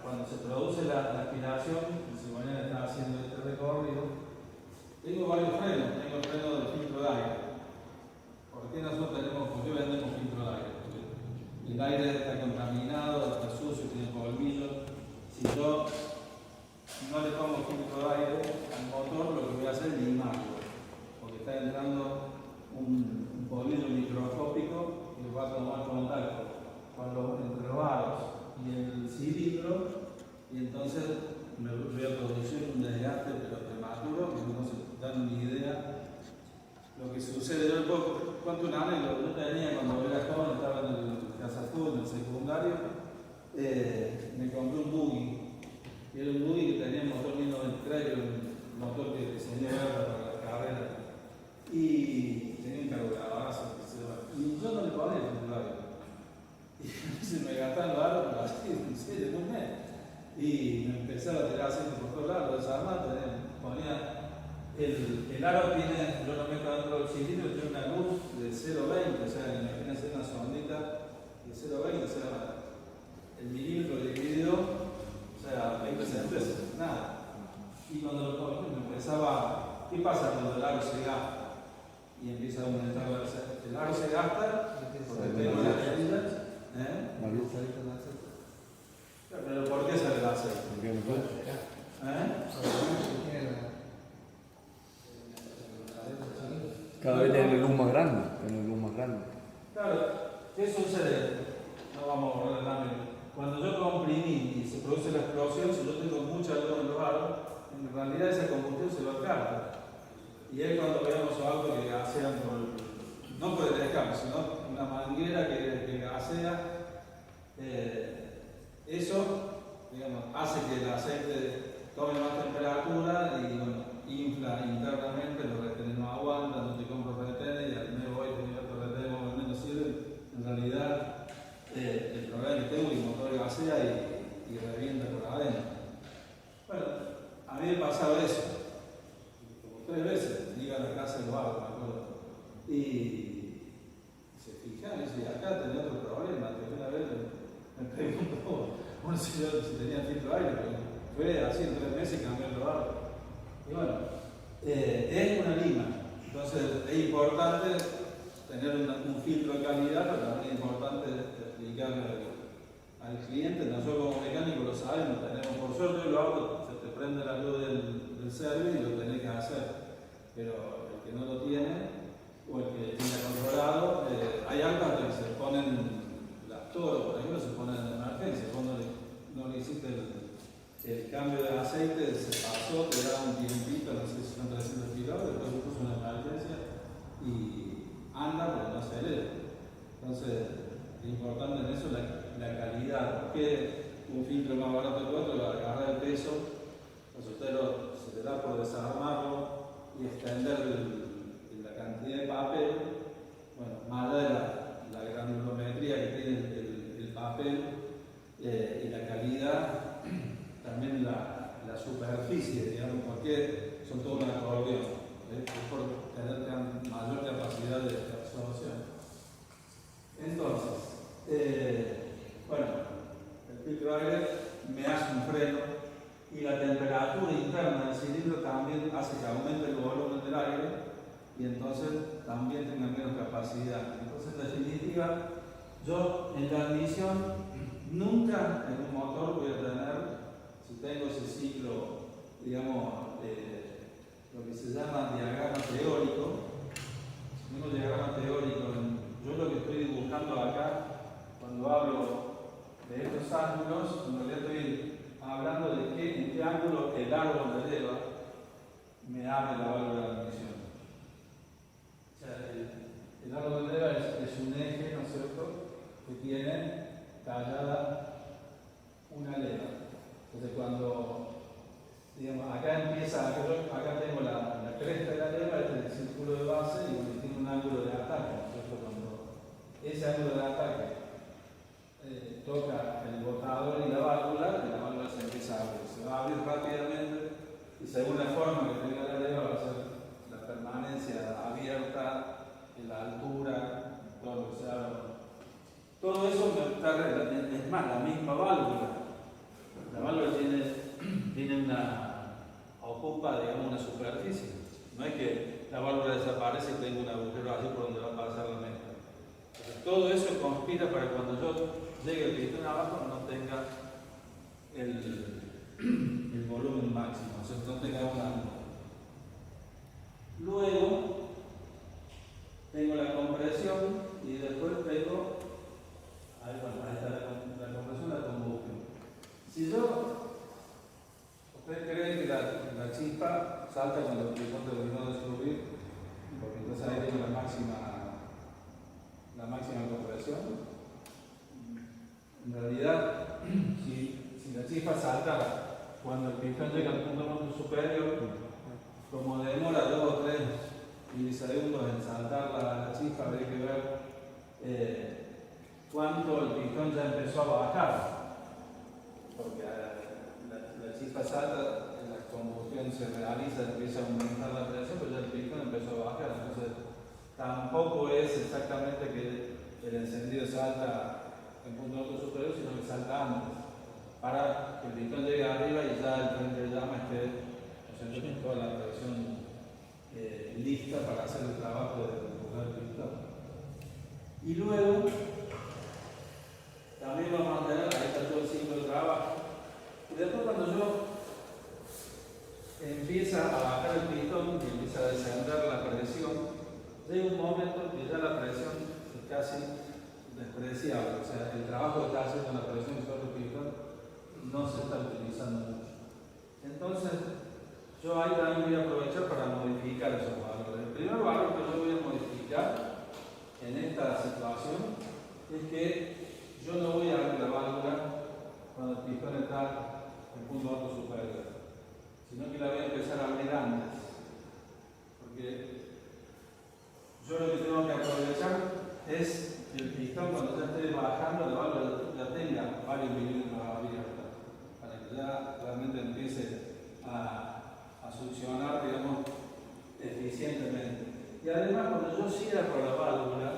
cuando se produce la aspiración, si mañana está haciendo este recorrido, tengo varios frenos, tengo el freno del filtro de aire. ¿Por qué nosotros tenemos, por qué vendemos filtro de aire? Porque el aire está contaminado, está sucio, tiene polvillo. Si yo no le pongo filtro de aire al motor, lo que voy a hacer es limarlo, porque está entrando un polvillo microscópico que va a tomar contacto entre los aros y el cilindro, y entonces me voy a producir un desgaste pero prematuro, que no se dan ni idea lo que sucede. Yo le puedo contar una anécdota. Yo tenía, cuando era joven, estaba en el Casafú, en el secundario, me compré un buggy. Y era un buggy que tenía un motor 1993, que era un motor que diseñé para la carrera. Y tenía un carburador, y yo no le ponía el carburador. Y se me gastaban los aros, pero así, en serio, en un mes. Y me empezaba a tirar aceite por todos lados, desarmando, ponía el aro tiene, yo lo meto dentro del cilindro, tiene una luz de 0,20, o sea, imagínense una sondita de 0,20, o sea, el milímetro dividido, o sea, 20 centésimos, nada. Y cuando lo ponía, me empezaba, ¿qué pasa cuando el aro se gasta? Y empieza a aumentar el aro se gasta, porque tengo las medidas, La luz ahorita no hace. pero ¿por qué sale el aceite? Porque no puede. Cada vez tiene luz más grande, Claro, ¿qué sucede? No vamos a borrar el ámbito. Cuando yo comprimí y se produce la explosión, si yo tengo mucha luz en los aros, en realidad esa combustión se va a cargar. Y es cuando veamos autos que gasean no por el escape, sino una manguera que gasea. Eso, digamos, hace que el aceite tome más temperatura y bueno, infla internamente, los retenes no aguantan, no te compro retenes y al mes voy teniendo otros retenes más o menos sirven. En realidad, el problema que tengo es que el motor gasea y revienta por adentro. Bueno, a mí me pasaba eso, como 3 veces, iba a la casa y lo hago, me acuerdo. Y se fijan y dice, acá tenía otro problema, que una vez me preguntó un señor si tenía filtro de aire, pero fue así en 3 meses y cambió el trabajo. Y bueno, es una lima, entonces es importante tener un filtro de calidad, pero también es importante explicarle al cliente. Nosotros como mecánicos lo sabemos, tenemos, por suerte yo lo hago, se te prende la luz del servicio y lo tenés que hacer, pero el que no lo tiene o el que tiene controlado, hay altas que se ponen las toros, por ejemplo, se ponen en emergencia. Cuando no le hiciste el cambio de aceite, se pasó, te da un tiempito, no sé si son 300 kilómetros, después se puso una emergencia y anda pero no acelera. Entonces, lo importante en eso es la calidad. Porque un filtro más barato que otro va a agarrar el peso, entonces se te da por desarmarlo y extender la cantidad de papel, bueno, más allá de la granulometría que tiene el papel y la calidad, también la superficie, digamos, porque son todo un acordeón, es por tener mayor capacidad de absorción. Entonces, bueno, el filtro de aire me hace un freno y la temperatura interna del cilindro también hace que aumente el volumen del aire y entonces también tenga menos capacidad. Entonces, en definitiva, yo en la admisión nunca en un motor voy a tener, si tengo ese ciclo, digamos, lo que se llama diagrama teórico. Si tengo diagrama teórico, yo lo que estoy dibujando acá, cuando hablo de estos ángulos, en realidad estoy hablando de en qué ángulo el árbol de leva me abre la válvula de admisión. O sea, el árbol de leva es un eje, ¿no es cierto?, que tiene tallada una leva. Entonces, cuando, digamos, acá empieza, acá tengo la cresta de la leva, este es el círculo de base y tiene un ángulo de ataque. en la altura, todo lo que se habla. Todo eso me está arreglando. Es más, la misma válvula. La válvula tiene ocupa, digamos, una superficie. No es que la válvula desaparece y tengo un agujero así por donde va a pasar la mezcla. Entonces, todo eso conspira para que cuando yo llegue el pistón abajo no tenga el volumen máximo, o sea, no tenga un ángulo. Luego tengo la compresión y después tengo, ahí está la compresión y la combustión. Si ustedes creen que la chispa salta cuando el pistón terminó de subir, porque entonces ahí tengo la máxima compresión. En realidad, si la chispa salta cuando el pistón llega al punto superior, como demora 2 o 3 milisegundos en saltar la chispa, habría que ver cuánto el pistón ya empezó a bajar. Porque la chispa salta, la combustión se realiza, empieza a aumentar la presión, pero ya el pistón empezó a bajar. Entonces, tampoco es exactamente que el encendido salta en punto alto superior, sino que salta antes, para que el pistón llegue arriba y ya el frente de llama esté con toda la presión lista para hacer el trabajo de empujar el pistón. Y luego, también vamos a mantener, ahí está todo el ciclo de trabajo. Y después cuando yo empieza a bajar el pistón y empieza a descender la presión, llega un momento en que ya la presión es casi despreciable, o sea, el trabajo que está haciendo la presión sobre el pistón no se está utilizando mucho. Entonces, yo ahí también voy a aprovechar para modificar esos valores. El primer valor que yo voy a modificar en esta situación es que yo no voy a abrir la válvula cuando el pistón está en punto alto superior, sino que la voy a empezar a abrir antes, porque yo lo que tengo que aprovechar es que el pistón, cuando ya esté bajando, la válvula ya tenga varios milímetros abiertos, para que ya realmente empiece a succionar, digamos, eficientemente. Y además, cuando yo cierro la válvula,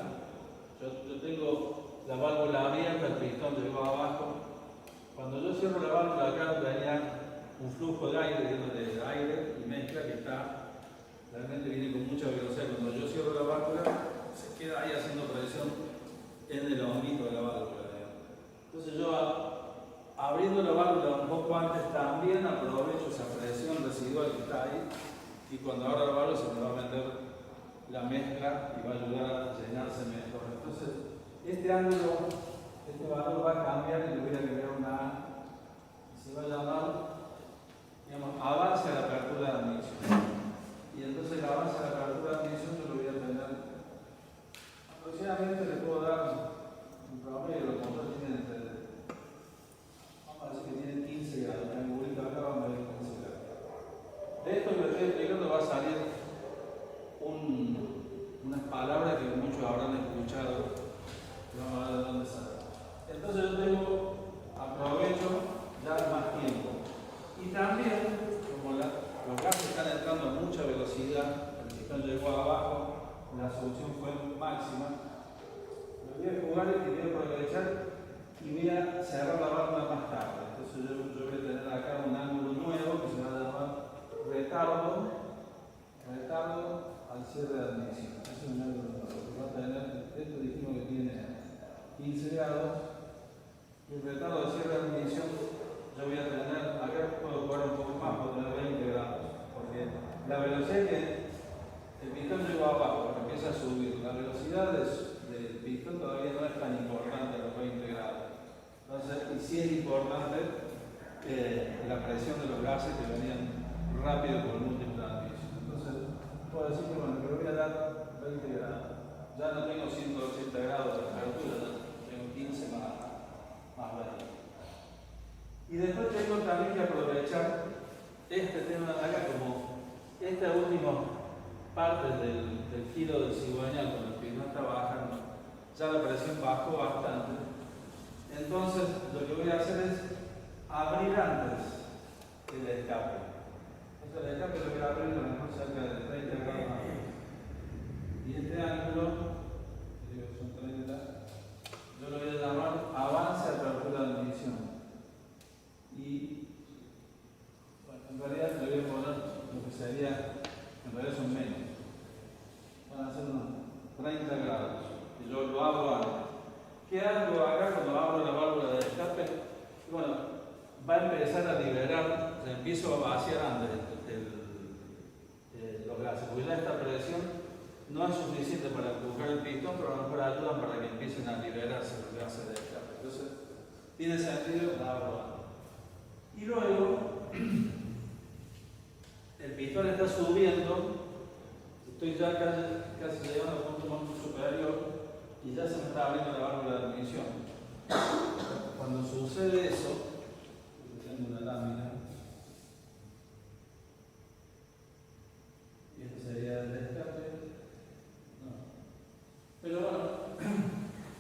yo tengo la válvula abierta, el pistón llegó abajo. Cuando yo cierro la válvula, acá venía un flujo de aire y mezcla que está, realmente viene con mucha velocidad. Cuando yo cierro la válvula, se queda ahí haciendo presión en el honguito de la válvula. Entonces yo, abriendo la válvula un poco antes, también aprovecho esa presión residual que está ahí, y cuando abra la válvula se me va a meter la mezcla y va a ayudar a llenarse mejor. Entonces, este ángulo, este valor va a cambiar y le voy a agregar una A, se va a llamar, digamos, avance a la apertura de admisión. Y entonces el avance a la apertura de admisión yo lo voy a tener, aproximadamente le puedo dar un promedio, los motores tienen vamos a decir que tienen 15 grados, el angulito acá vamos a ver 15 grados. De esto que les estoy explicando va a salir unas palabras que muchos habrán escuchado, y vamos a ver de dónde salen. Entonces yo aprovecho ya más tiempo. Y también, como los gases están entrando a mucha velocidad, el pistón llegó abajo, la solución fue máxima, me voy a jugar y voy a aprovechar y voy a cerrar la válvula más tarde. Entonces yo voy a tener acá un ángulo nuevo que se va a llamar retardo al cierre de admisión. Ese es un ángulo nuevo que va a tener, esto dijimos que tiene 15 grados, y el retardo de cierre de admisión yo voy a tener, acá puedo jugar un poco más, puedo tener 20 grados, porque la velocidad que el pistón llegó abajo, pero empieza a subir, la velocidad del pistón todavía no es tan importante a los 20 grados. Entonces, y sí es importante la presión de los gases que venían rápido por el múltiplo de admisión. Entonces, puedo decir que bueno, que le voy a dar 20 grados. Ya no tengo 180 grados de temperatura, ya tengo 15 más 20. Y después tengo también que aprovechar este tema de acá, como esta última parte del giro del cigüeñal, cuando el pistón está bajando, ya la presión bajó bastante. Entonces, lo que voy a hacer es abrir antes el escape. Entonces, el escape lo voy a abrir a lo mejor cerca de 30 grados más. Y este ángulo, que digo que son 30, yo lo voy a llamar avance a apertura de admisión. Y bueno, en realidad le voy a poner lo que sería, en realidad son menos. Van a ser unos 30 grados. Y yo lo abro antes. ¿Qué hago acá cuando abro la válvula de escape? Bueno, va a empezar a liberar, o sea, empiezo a vaciar antes los gases, porque ya esta presión no es suficiente para empujar el pistón, pero a lo mejor ayudan para que empiecen a liberarse los gases de escape. Entonces, tiene sentido la abro antes. Y luego, el pistón está subiendo, estoy ya casi llegando al punto más superior y ya se me está abriendo la válvula de admisión. Cuando sucede eso, tengo una lámina, y este sería el escape. No. Pero bueno,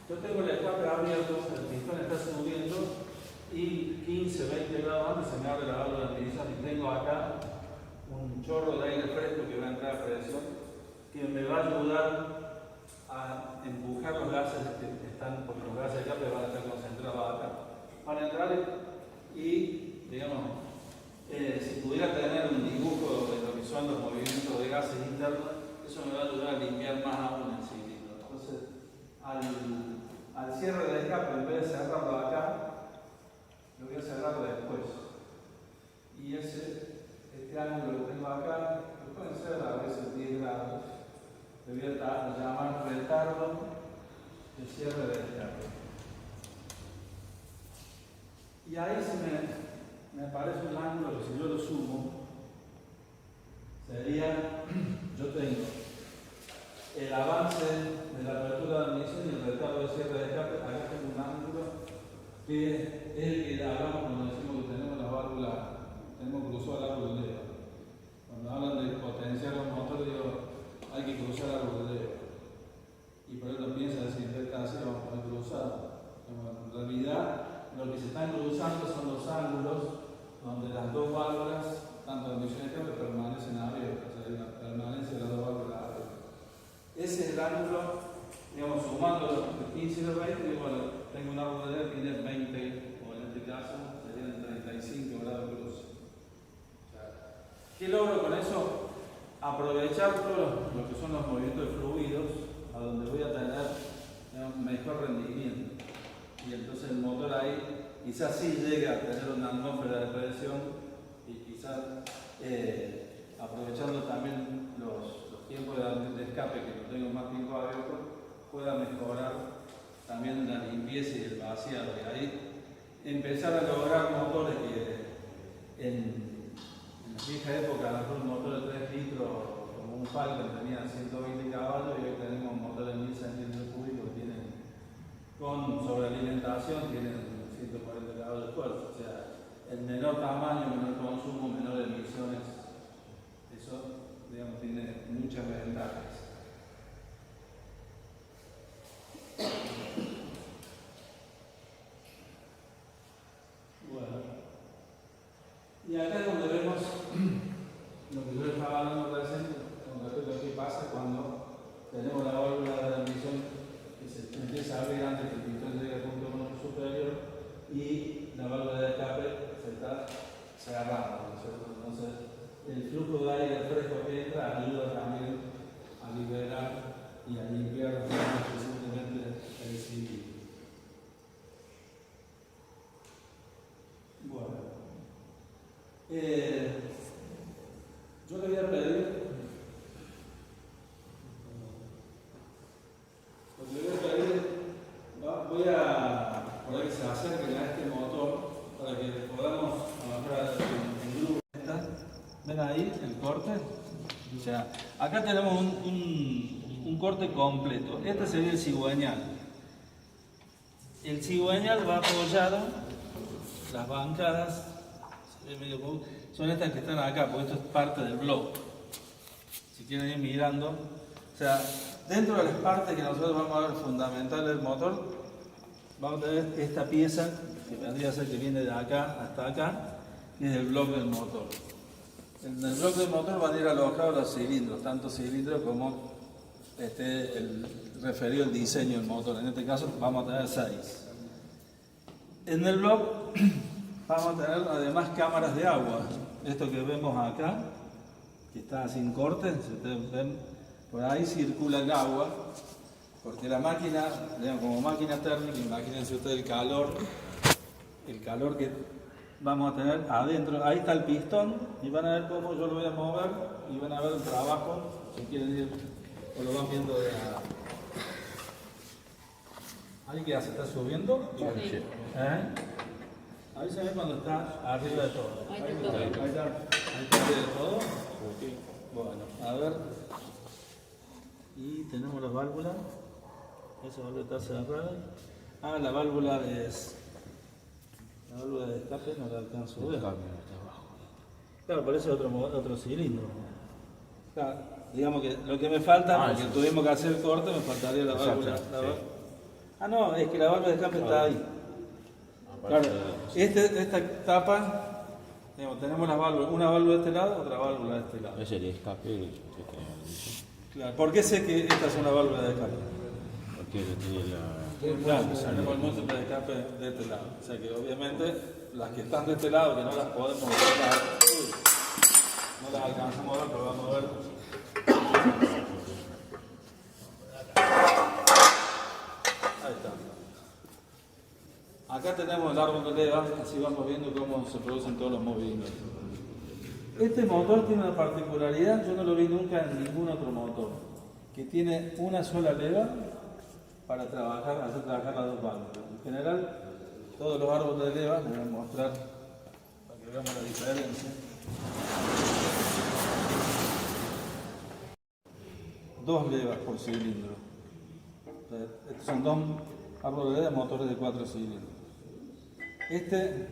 yo tengo el escape abierto, el pistón está subiendo y 15-20 grados antes se me abre la válvula de admisión y tengo acá un chorro de aire fresco que va a entrar a presión que me va a ayudar a empujar los gases que están, porque los gases de escape van a estar concentrados acá. Van a entrar y, digamos, si pudiera tener un dibujo de lo que son los movimientos de gases internos, eso me va a ayudar a limpiar más aún el cilindro. Entonces, al cierre de escape, en vez de cerrarlo acá, lo voy a cerrar después. Y este ángulo que tengo acá, que pueden ser a veces 10 grados, le voy a llamar retardo de cierre de escape. Y ahí me aparece un ángulo que si yo lo sumo, sería, yo tengo el avance de la apertura de admisión y el retardo de cierre de escape. Acá tengo un ángulo que es el que hablamos cuando decimos que tenemos la válvula, tenemos cruzado el árbol de dedo. Cuando hablan de potenciar los motores, digo, hay que cruzar el árbol de dedo. Y por eso piensan, si está así, vamos a poner cruzado. En realidad, lo que se están cruzando son los ángulos donde las dos válvulas, tanto de admisión y escape, permanecen abiertas. O sea, hay una permanencia de las dos válvulas abiertas. Ese es el ángulo, digamos, sumando los 15 y los 20, y bueno, tengo un árbol de dedo que tiene 20, o en este caso serían 35 grados de cruce. O sea, ¿qué logro con eso? Aprovechar todo lo que son los movimientos de fluidos, a donde voy a tener, digamos, mejor rendimiento. Y entonces el motor ahí quizás sí llega a tener una atmósfera de presión y quizás aprovechando también los tiempos de escape, que lo tengo más tiempo abierto, pueda mejorar también la limpieza y el vaciado. Y ahí empezar a lograr motores que en la vieja época, a lo mejor un motor de 3 litros como un Falcon tenía 120 caballos y hoy tenemos motores de 1000 centímetros cúbicos que tienen, con sobrealimentación, tienen 140 caballos de fuerza. O sea, el menor tamaño, menor consumo, menor emisiones, eso, digamos, tiene muchas ventajas. Bueno, y acá es donde vemos lo que yo estaba hablando recién con respecto a qué pasa cuando tenemos la válvula de admisión que se empieza a abrir antes que el pistón llegue al punto superior y la válvula de escape se está cerrando, ¿no es cierto? Entonces, el flujo de aire fresco que entra ayuda también a liberar y a limpiar suficientemente el cilindro. Bueno, yo le voy a pedir, voy a poner que se acerquen a este motor para que podamos avanzar en grupo. ¿Ven ahí el corte? O sea, acá tenemos un corte completo. Este sería el cigüeñal. El cigüeñal va apoyado, las bancadas, son estas que están acá, porque esto es parte del bloque. Si quieren ir mirando, o sea, dentro de las partes que nosotros vamos a ver fundamentales del motor, vamos a tener esta pieza, que vendría a ser que viene de acá hasta acá, que es el bloque del motor. En el bloque del motor van a ir alojados los cilindros, tanto cilindros como esté referido al diseño del motor. En este caso vamos a tener 6. En el blog vamos a tener además cámaras de agua. Esto que vemos acá, que está sin corte, si ustedes ven, por ahí circula el agua, porque la máquina, digamos, como máquina térmica, imagínense ustedes el calor que vamos a tener adentro. Ahí está el pistón y van a ver cómo yo lo voy a mover y van a ver el trabajo, si quieren ir, o lo van viendo de la... ¿Ahí qué hace? ¿Está subiendo? Sí. Ahí se ve cuando está arriba de todo. Ahí está todo. Ahí está arriba de todo. Bueno, a ver. Y tenemos las válvulas. Esa válvula está cerrada. Ah, la válvula de escape no la alcanzo a ver. Claro, parece otro cilindro. Claro, digamos que lo que me falta, porque tuvimos que hacer el corte, me faltaría la válvula. Ah, no, es que la válvula de escape está ahí. Claro, esta tapa, digamos, tenemos una válvula de este lado, otra válvula de este lado. Es el escape. Claro, ¿por qué sé que esta es una válvula de escape? Porque tiene la... Claro, tenemos el múltiple de escape de este lado. O sea que obviamente las que están de este lado, que no las podemos ver, no las alcanzamos a ver, pero vamos a ver. Ahí está. Acá tenemos el árbol de leva, así vamos viendo cómo se producen todos los movimientos. Este motor tiene una particularidad, yo no lo vi nunca en ningún otro motor, que tiene una sola leva para hacer trabajar las dos válvulas. En general, todos los árboles de leva, les voy a mostrar para que veamos la diferencia. Dos levas por cilindro. Estos son dos árboles de leva, motores de 4 cilindros. Este,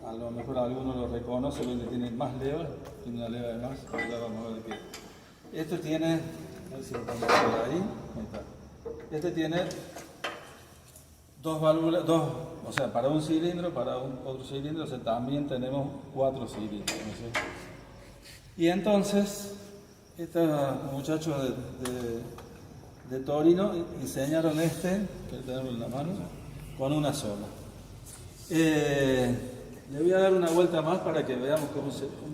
a lo mejor alguno lo reconoce porque tiene más levas, tiene una leva de más, ahora vamos a ver qué. Este tiene, a ver si lo pongo por ahí está. Este tiene dos válvulas, o sea, para un cilindro, para otro cilindro, o sea, también tenemos 4 cilindros, ¿no es cierto? Y entonces, estos muchachos de Torino diseñaron este, que tenemos en la mano, con una sola. Le voy a dar una vuelta más para que veamos cómo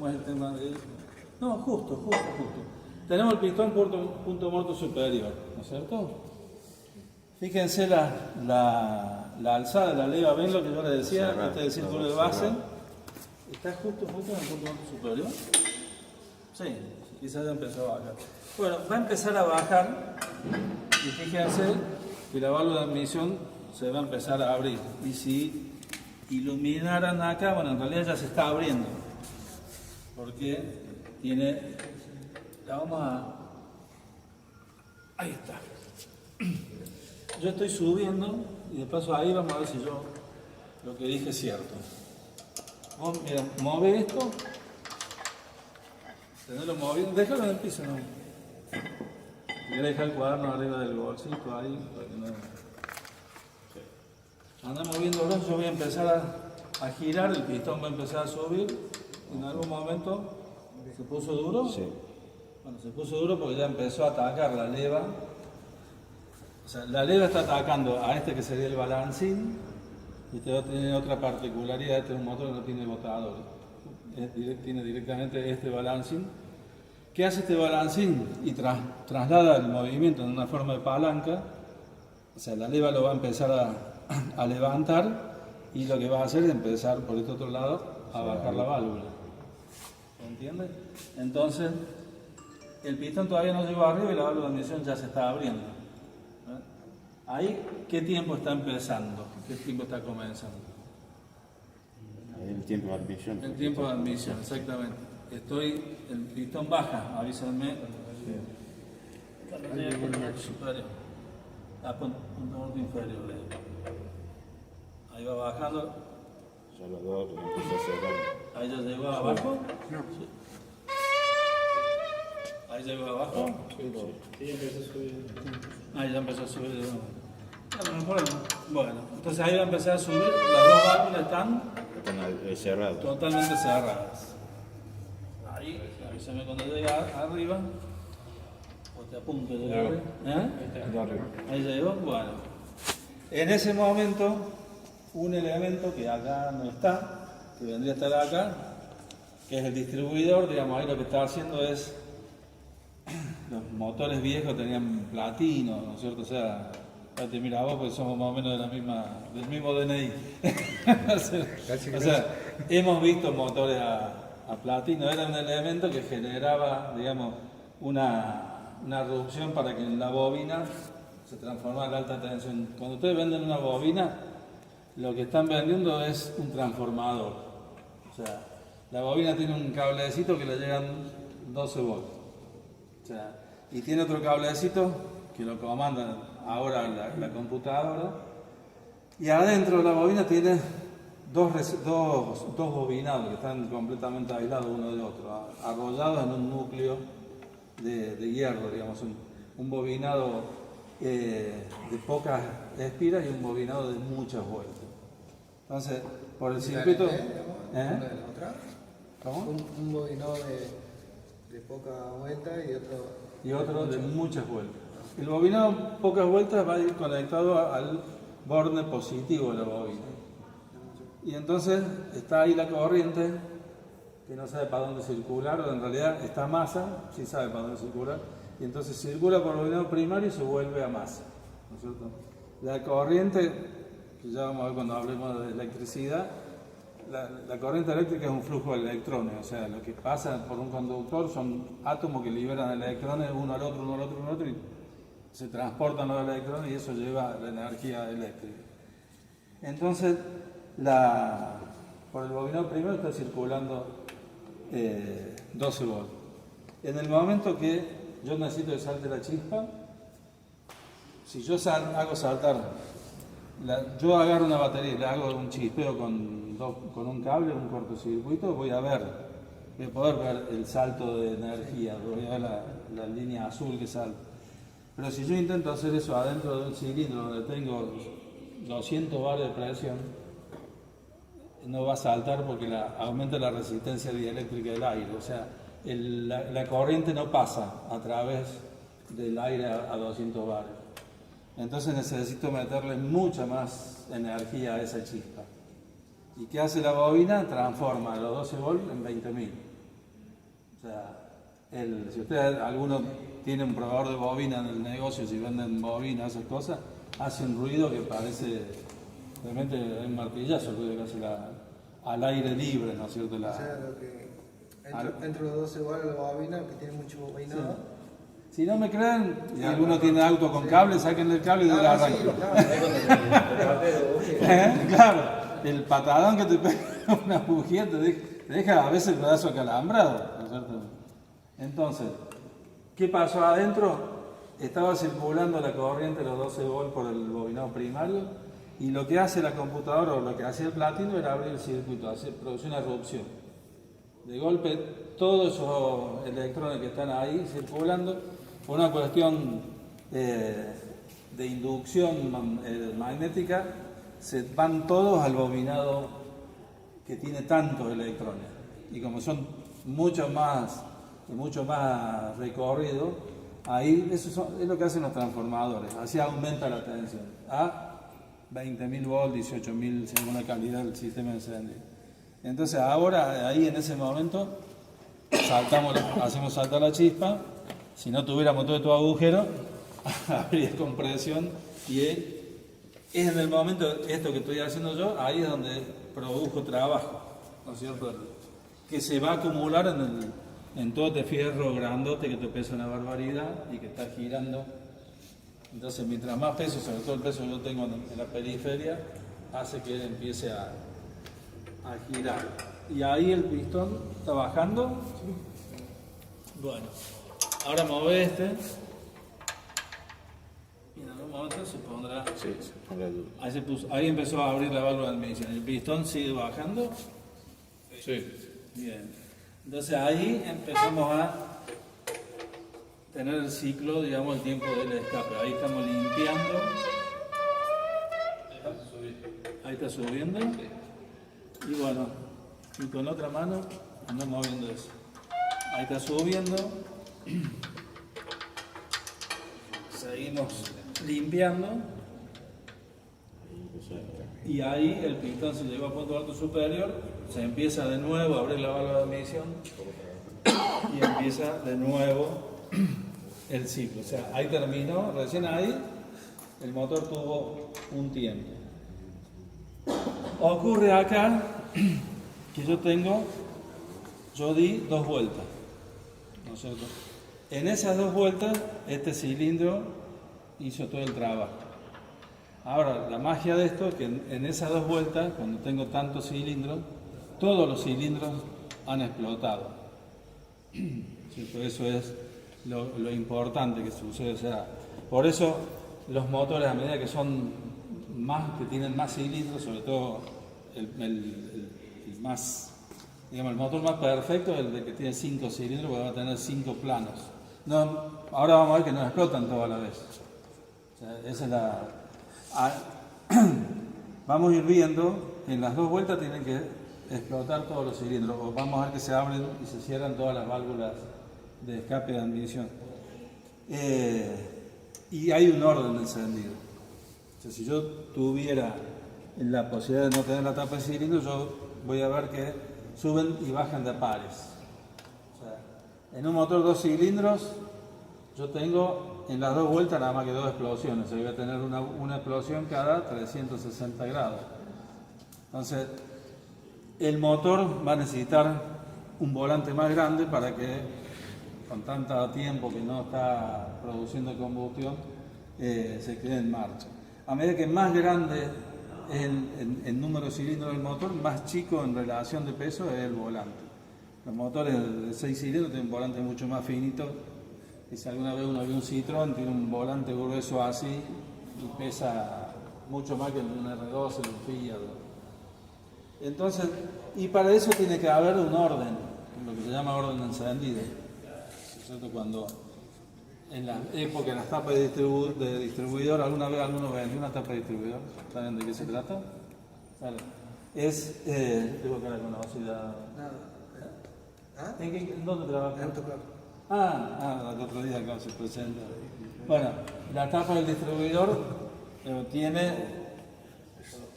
es el tema de... No, justo. Tenemos el pistón punto muerto superior, ¿no es cierto? Fíjense la alzada de la leva, ¿ven lo que yo les decía? Este es el círculo de base. ¿Está justo en el punto muerto superior? Sí, quizás ya empezó a bajar. Bueno, va a empezar a bajar y fíjense que la válvula de admisión se va a empezar a abrir. Y si iluminaran acá, bueno, en realidad ya se está abriendo, porque tiene, la vamos a, ahí está. Yo estoy subiendo y de paso ahí vamos a ver si yo lo que dije es cierto. Vos, mira, mueve esto, tenerlo moviendo, déjalo en el piso, no. Voy a dejar el cuaderno arriba del bolsito ahí, para que no... Anda moviéndolo, yo voy a empezar a girar, el pistón va a empezar a subir. En algún momento se puso duro. Sí. Bueno, se puso duro porque ya empezó a atacar la leva. O sea, la leva está atacando a este que sería el balancín. Y este tiene otra particularidad, este es un motor que no tiene botador. Tiene directamente este balancín. ¿Qué hace este balancín? Y traslada el movimiento en una forma de palanca. O sea, la leva lo va a empezar a levantar y lo que va a hacer es empezar por este otro lado a bajar la válvula. ¿Entiendes? Entonces, el pistón todavía no llegó arriba y la válvula de admisión ya se está abriendo. Ahí, ¿qué tiempo está empezando? ¿Qué tiempo está comenzando? El tiempo de admisión. El tiempo de admisión, exactamente. El pistón baja, avísenme. Cuando llegue por el superior. Punto muerto inferior. Ahí va bajando. Salvador empieza a cerrar. Ahí ya llegó abajo. Sí. Ahí llegó abajo. Sí, empezó a subir. Ahí ya empezó a subir. Bueno, entonces ahí va a empezar a subir. Las dos válvulas están Cerrado. totalmente cerradas. Ahí se ve cuando llega arriba. te apunto, ¿eh? Ahí llegó, bueno. En ese momento, un elemento que acá no está, que vendría a estar acá, que es el distribuidor, digamos, ahí lo que está haciendo es, los motores viejos tenían platino, ¿no es cierto? O sea, mira vos, porque somos más o menos de la misma, del mismo DNI. o sea, hemos visto motores a platino, era un elemento que generaba, digamos, una reducción para que en la bobina se transformara en alta tensión. Cuando ustedes venden una bobina, lo que están vendiendo es un transformador. O sea, la bobina tiene un cablecito que le llegan 12 volts. O sea, y tiene otro cablecito que lo comanda ahora la computadora. Y adentro de la bobina tiene dos bobinados que están completamente aislados uno de otro, arrollados en un núcleo de hierro, digamos, un bobinado de pocas espiras y un bobinado de muchas vueltas. Entonces, por el circuito... ¿Cómo? Un bobinado de poca vuelta y otro de muchas vueltas. El bobinado pocas vueltas va a ir conectado al borne positivo de la bobina. Y entonces está ahí la corriente, que no sabe para dónde circular, o en realidad esta masa sí sabe para dónde circular, y entonces circula por el bobinado primario y se vuelve a masa, ¿no es cierto? La corriente, que ya vamos a ver cuando hablemos de electricidad, la corriente eléctrica es un flujo de electrones, o sea, lo que pasa por un conductor son átomos que liberan electrones uno al otro, uno al otro, uno al otro, y se transportan los electrones y eso lleva la energía eléctrica. Entonces, por el bobinado primero está circulando 12 volts. En el momento que yo necesito que salte la chispa, si yo hago saltar, yo agarro una batería y le hago un chispeo con un cable, un cortocircuito, voy a poder ver el salto de energía, voy a ver la línea azul que salta. Pero si yo intento hacer eso adentro de un cilindro donde tengo 200 bar de presión, no va a saltar porque aumenta la resistencia dieléctrica del aire. O sea, la corriente no pasa a través del aire a 200 bares. Entonces necesito meterle mucha más energía a esa chispa. ¿Y qué hace la bobina? Transforma los 12 volts en 20.000. O sea, si alguno tiene un probador de bobina en el negocio, si venden bobinas, esas cosas, hace un ruido que parece, realmente es un martillazo el ruido que hace al aire libre, ¿no es cierto? O sea, lo que entre los 12 volts la bobina, que tiene mucho bobinado. Sí. Si no me creen, y alguno tiene auto con cable, sáquenle el cable y le arranquen. Claro, el patadón que te pega una bujía te deja a veces el pedazo acalambrado, ¿no es cierto? Entonces, ¿qué pasó adentro? Estaba circulando la corriente de los 12 volts por el bobinado primario y lo que hace la computadora o lo que hacía el platino era abrir el circuito, producir una erupción. De golpe, todos esos electrones que están ahí circulando, por una cuestión de inducción magnética, se van todos al bobinado que tiene tantos electrones. Y como son mucho más recorridos, ahí eso es lo que hacen los transformadores, así aumenta la tensión a 20.000 volts, 18.000 según la calidad del sistema de encendido. Entonces ahora, ahí en ese momento, hacemos saltar la chispa. Si no tuviéramos todo estos agujeros, habría compresión y es en el momento, esto que estoy haciendo yo, ahí es donde produjo trabajo, ¿no es cierto? Que se va a acumular en todo este fierro grandote que te pesa una barbaridad y que está girando. Entonces, mientras más peso, sobre todo el peso que yo tengo en la periferia, hace que él empiece a girar. Y ahí el pistón está bajando. Bueno, ahora mueve este. Y en algún momento se pondrá. Sí, se pondrá duro. Ahí empezó a abrir la válvula de admisión. El pistón sigue bajando. Sí. Bien. Entonces ahí empezamos a tener el ciclo, digamos, el tiempo del escape. Ahí estamos limpiando. Ahí está subiendo. Y bueno, y con la otra mano andamos moviendo eso. Ahí está subiendo. seguimos limpiando. Y ahí el pistón se llegó a punto alto superior, se empieza de nuevo a abrir la válvula de admisión y empieza de nuevo el ciclo. O sea, ahí terminó, recién ahí el motor tuvo un tiempo. Ocurre acá que yo di 2 vueltas, ¿no es cierto? En esas 2 vueltas este cilindro hizo todo el trabajo. Ahora, la magia de esto es que en esas 2 vueltas, cuando tengo tantos cilindros, todos los cilindros han explotado. ¿Cierto? Eso es lo importante que sucede. O sea, por eso los motores, a medida que son más, que tienen más cilindros, sobre todo el más, digamos, el motor más perfecto es el de que tiene 5 cilindros, porque va a tener 5 planos. No, ahora vamos a ver que no explotan todas a la vez. O sea, esa es la... Vamos a ir viendo que en las 2 vueltas tienen que explotar todos los cilindros, o vamos a ver que se abren y se cierran todas las válvulas de escape de admisión. Y hay un orden de encendido. O sea, si yo tuviera la posibilidad de no tener la tapa de cilindro, yo voy a ver que suben y bajan de a pares. O sea, en un motor 2 cilindros, yo tengo en las 2 vueltas nada más que 2 explosiones. Se voy a tener una explosión cada 360 grados. Entonces, el motor va a necesitar un volante más grande para que, con tanto tiempo que no está produciendo combustión, se quede en marcha. A medida que más grande es el número de cilindros del motor, más chico en relación de peso es el volante. Los motores de 6 cilindros tienen un volante mucho más finito. Y si alguna vez uno vio un Citroën, tiene un volante grueso así y pesa mucho más que un R12, un Fiat. Entonces, y para eso tiene que haber un orden, lo que se llama orden de encendido. ¿Cierto? Cuando en la época de las tapas de distribuidor, alguna vez alguno vendió una tapa de distribuidor, ¿saben de qué se trata? Vale. Tengo que la conocida. ¿Ah? ¿En dónde trabajas? En autoclave. El otro día acá se presenta. Bueno, la tapa del distribuidor tiene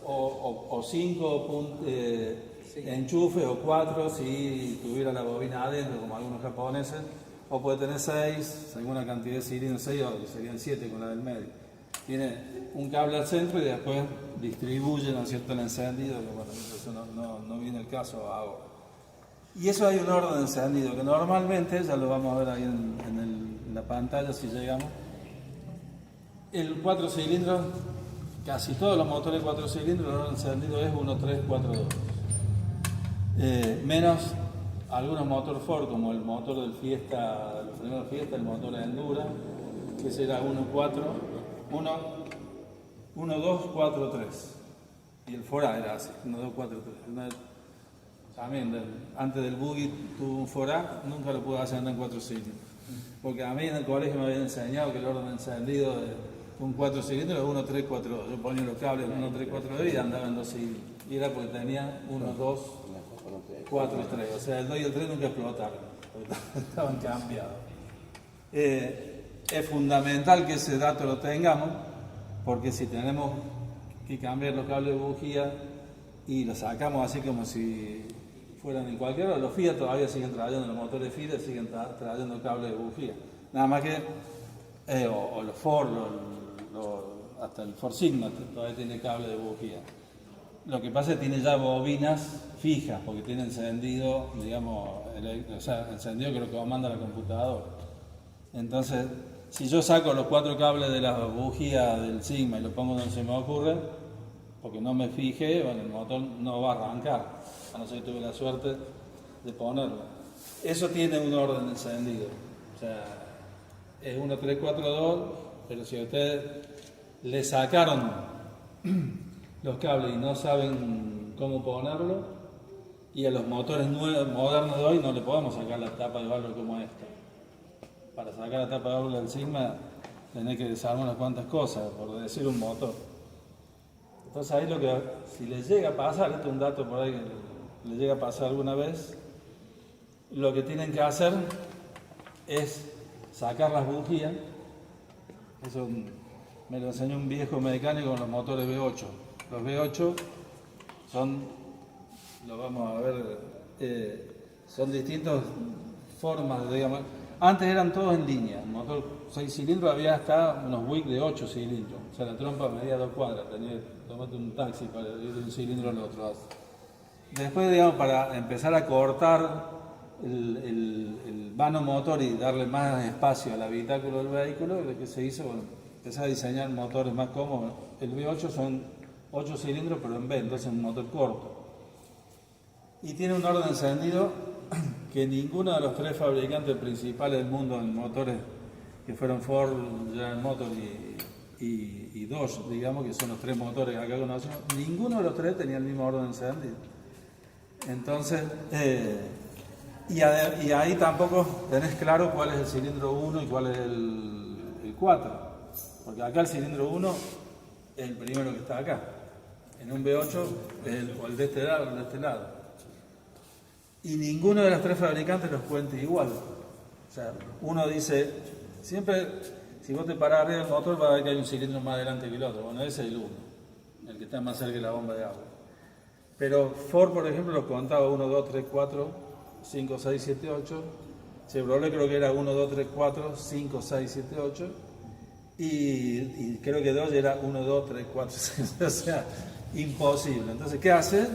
o 5 enchufes o 4 si tuviera la bobina adentro, como algunos japoneses, o puede tener 6, según la cantidad de cilindros, 6 o serían 7 con la del medio. Tiene un cable al centro y después distribuye, ¿no es cierto?, el encendido, que bueno, eso no viene el caso ahora. Y eso hay un orden de encendido que normalmente, ya lo vamos a ver ahí en la pantalla si llegamos, el 4 cilindros, casi todos los motores 4 cilindros, el orden de encendido es 1, 3, 4, 2. Menos algunos motores Ford, como el motor del Fiesta, el primero Fiesta, el motor de Endura, que será 1, 4, 1, 2, 4, 3. Y el Ford era así, 1, 2, 4, 3. También, antes del buggy tuve un Ford, nunca lo pude hacer andar en 4 cilindros. Porque a mí en el colegio me habían enseñado que el orden de encendido de un 4 cilindros es 1, 3, 4, 2. Yo ponía los cables 1, 3, 4, 2 y andaba en 2 cilindros. Y era porque tenía 1, 2, 4 y 3. O sea, el 2 y el 3 nunca explotaron, estaban cambiados. Es fundamental que ese dato lo tengamos, porque si tenemos que cambiar los cables de bujía y los sacamos así como si fueran en cualquier hora, los Fiat todavía siguen trayendo, los motores Fiat siguen trayendo cables de bujía. Nada más que, o los Ford, hasta el Ford Sigma todavía tiene cable de bujía. Lo que pasa es que tiene ya bobinas fijas, porque tiene encendido, digamos, o sea, encendido que lo comanda la computadora. Entonces, si yo saco los 4 cables de la bujía del Sigma y lo pongo donde se me ocurre, porque no me fijé, bueno, el motor no va a arrancar, a no ser que tuve la suerte de ponerlo. Eso tiene un orden de encendido, o sea, es 1, 3, 4, 2, pero si a ustedes le sacaron los cables y no saben cómo ponerlo, y a los motores modernos de hoy no le podemos sacar la tapa de válvula como esta. Para sacar la tapa de válvula del Sigma tenés que desarmar unas cuantas cosas, por decir un motor. Entonces ahí lo que, si les llega a pasar, esto es un dato por ahí que les llega a pasar alguna vez, lo que tienen que hacer es sacar las bujías Eso me lo enseñó un viejo mecánico con los motores V8. Los V8 son, lo vamos a ver, son distintas formas, digamos. Antes eran todos en línea. El motor 6 cilindros había hasta unos Buick de 8 cilindros. O sea, la trompa medía 2 cuadras. Tenía que tomarte un taxi para ir de un cilindro al otro. Después, digamos, para empezar a cortar el vano motor y darle más espacio al habitáculo del vehículo, lo que se hizo, bueno, empezar a diseñar motores más cómodos. El V8 son 8 cilindros, pero en V, entonces un motor corto. Y tiene un orden de encendido que ninguno de los 3 fabricantes principales del mundo en motores, que fueron Ford, General Motors y Dodge, digamos, que son los 3 motores que acá conocemos, ninguno de los 3 tenía el mismo orden de encendido. Entonces, y ahí tampoco tenés claro cuál es el cilindro 1 y cuál es el 4. Porque acá el cilindro 1 es el primero que está acá. En un V8 es el de este lado o el de este lado. Y ninguno de los 3 fabricantes los cuenta igual. O sea, uno dice, siempre, si vos te parás arriba del motor, vas a ver que hay un cilindro más adelante que el otro. Bueno, ese es el 1, el que está más cerca de la bomba de agua. Pero Ford, por ejemplo, los contaba 1, 2, 3, 4, 5, 6, 7, 8. Chevrolet creo que era 1, 2, 3, 4, 5, 6, 7, 8. Y creo que Dodge era 1, 2, 3, 4, 6. O sea, imposible. Entonces, ¿qué haces?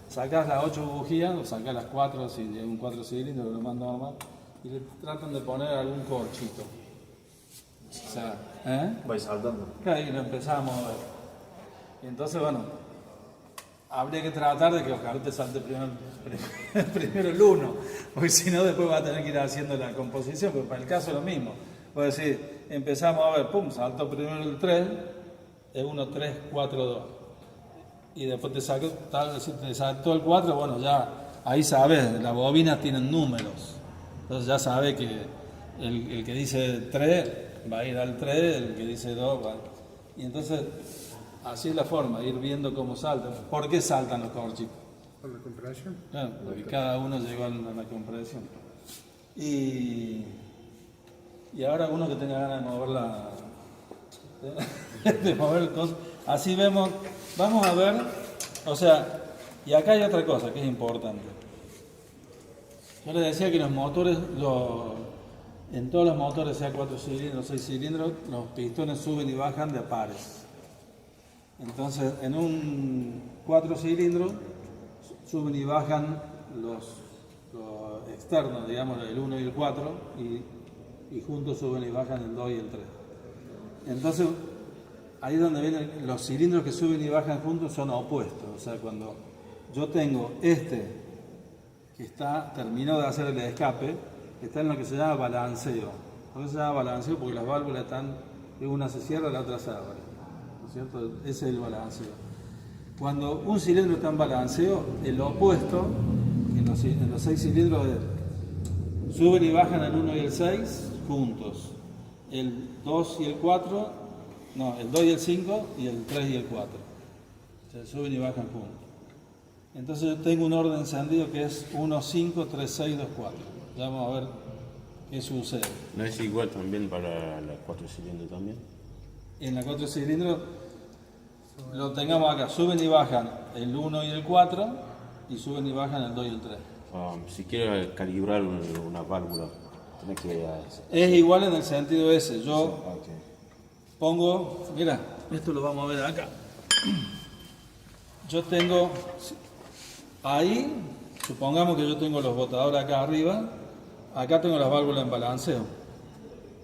Sacás las 8 bujías, o sacás las 4, si es un 4 cilindros, lo más normal, y le tratan de poner algún corchito. O sea, Vais saltando. claro, y lo empezamos a ver. Y entonces, bueno, habría que tratar de que ojalá te salte primero el 1, porque si no, después vas a tener que ir haciendo la composición, porque para el caso es lo mismo. Puedes decir, empezamos a ver, pum, saltó primero el 3, es 1, 3, 4, 2. Y después te saltó el 4, bueno, ya ahí sabes, las bobinas tienen números. Entonces ya sabes que el que dice 3 va a ir al 3, el que dice 2 va. Y entonces, así es la forma, ir viendo cómo saltan. ¿Por qué saltan los corchitos? Por la compresión. Claro, porque cada uno llegó a la compresión. Y ahora uno que tenga ganas de mover de mover el coso. Así vemos, vamos a ver, o sea, y acá hay otra cosa que es importante. Yo les decía que los motores, en todos los motores, sea 4 cilindros, 6 cilindros, los pistones suben y bajan de a pares. Entonces, en un 4 cilindros, suben y bajan los externos, digamos, el 1 y el 4, y juntos suben y bajan el 2 y el 3. Entonces, ahí es donde vienen los cilindros que suben y bajan juntos, son opuestos. O sea, cuando yo tengo este que terminó de hacer el escape, está en lo que se llama balanceo. ¿Por qué se llama balanceo? Porque las válvulas están, una se cierra, la otra se abre. ¿No es cierto? Ese es el balanceo. Cuando un cilindro está en balanceo, el opuesto, en los 6 cilindros, suben y bajan el 1 y el 6 juntos. El 2 y el 4, no, el 2 y el 5 y el 3 y el 4. O sea, suben y bajan juntos. Entonces yo tengo un orden encendido que es 1, 5, 3, 6, 2, 4. Ya vamos a ver qué sucede. ¿No es igual también para la 4 cilindros también? En la 4 cilindros lo tengamos acá, suben y bajan el 1 y el 4 y suben y bajan el 2 y el 3. Si quiero calibrar una válvula, tiene que... Es igual en el sentido ese. Yo Okay. pongo, mira, esto lo vamos a ver acá. Yo tengo ahí, supongamos que yo tengo los botadores acá arriba, acá tengo las válvulas en balanceo,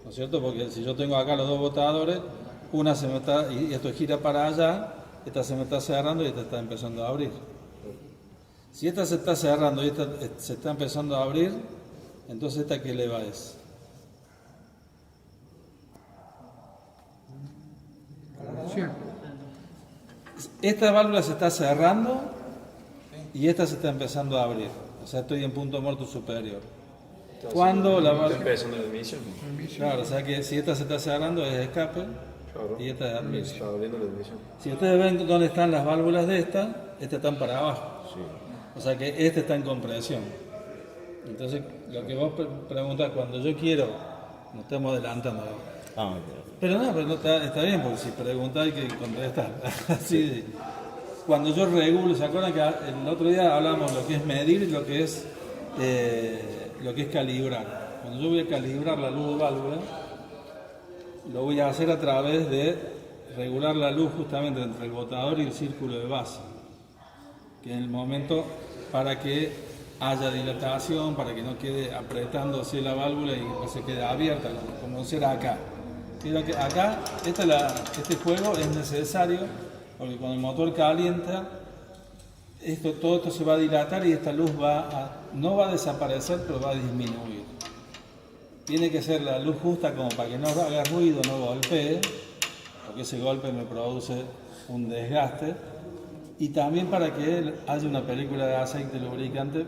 ¿no es cierto? Porque si yo tengo acá los dos botadores, una se me está, y esto gira para allá, esta se me está cerrando y esta está empezando a abrir. Si esta se está cerrando y esta se está empezando a abrir, entonces esta que leva es. Esta válvula se está cerrando y esta se está empezando a abrir. O sea, estoy en punto muerto superior. Cuando la válvula... Empezando la emisión. Claro, o sea que si esta se está cerrando es escape Claro. y esta es admisión. Está abriendo la emisión. Si ustedes ven dónde están las válvulas de estas están para abajo. Sí. O sea que este está en compresión. Entonces, lo que vos preguntás, cuando yo quiero, nos estamos adelantando. Ok. Pero no está bien, porque si preguntáis hay que contestar. Así, cuando yo regulo, ¿se acuerdan que el otro día hablamos de lo que es medir y lo que es calibrar? Cuando yo voy a calibrar la luz de válvula, lo voy a hacer a través de regular la luz justamente entre el botador y el círculo de base, que en el momento para que haya dilatación, para que no quede apretándose la válvula y no se quede abierta, como será acá. Pero que acá este juego es necesario porque cuando el motor calienta, todo esto se va a dilatar y esta luz no va a desaparecer, pero va a disminuir. Tiene que ser la luz justa como para que no haga ruido, no golpee, porque ese golpe me produce un desgaste. Y también para que haya una película de aceite lubricante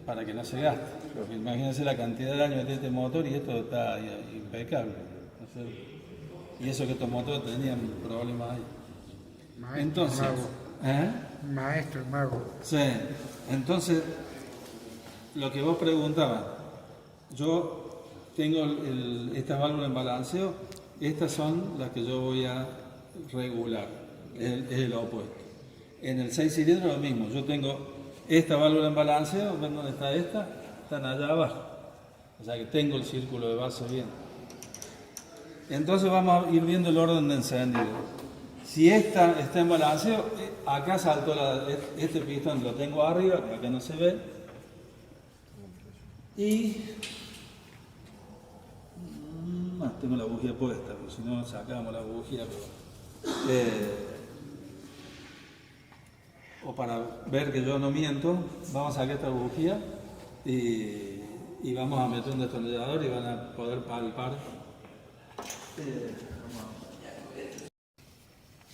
para que no se gaste. Porque imagínense la cantidad de daño que tiene este motor y esto está impecable. Y eso que estos motores tenían problemas ahí. Maestro, Entonces, mago. Maestro, mago. Sí, entonces, lo que vos preguntabas, yo tengo estas válvulas en balanceo, estas son las que yo voy a regular, es el opuesto. En el 6 cilindros lo mismo, yo tengo esta válvula en balanceo, ¿ven dónde está esta? Están allá abajo, o sea que tengo el círculo de base bien. Entonces vamos a ir viendo el orden de encendido. Si esta está en balanceo, acá saltó este pistón, lo tengo arriba, que acá no se ve. Y tengo la bujía puesta, porque si no sacamos la bujía. O para ver que yo no miento, vamos a sacar esta bujía y vamos a meter un destornillador y van a poder palpar.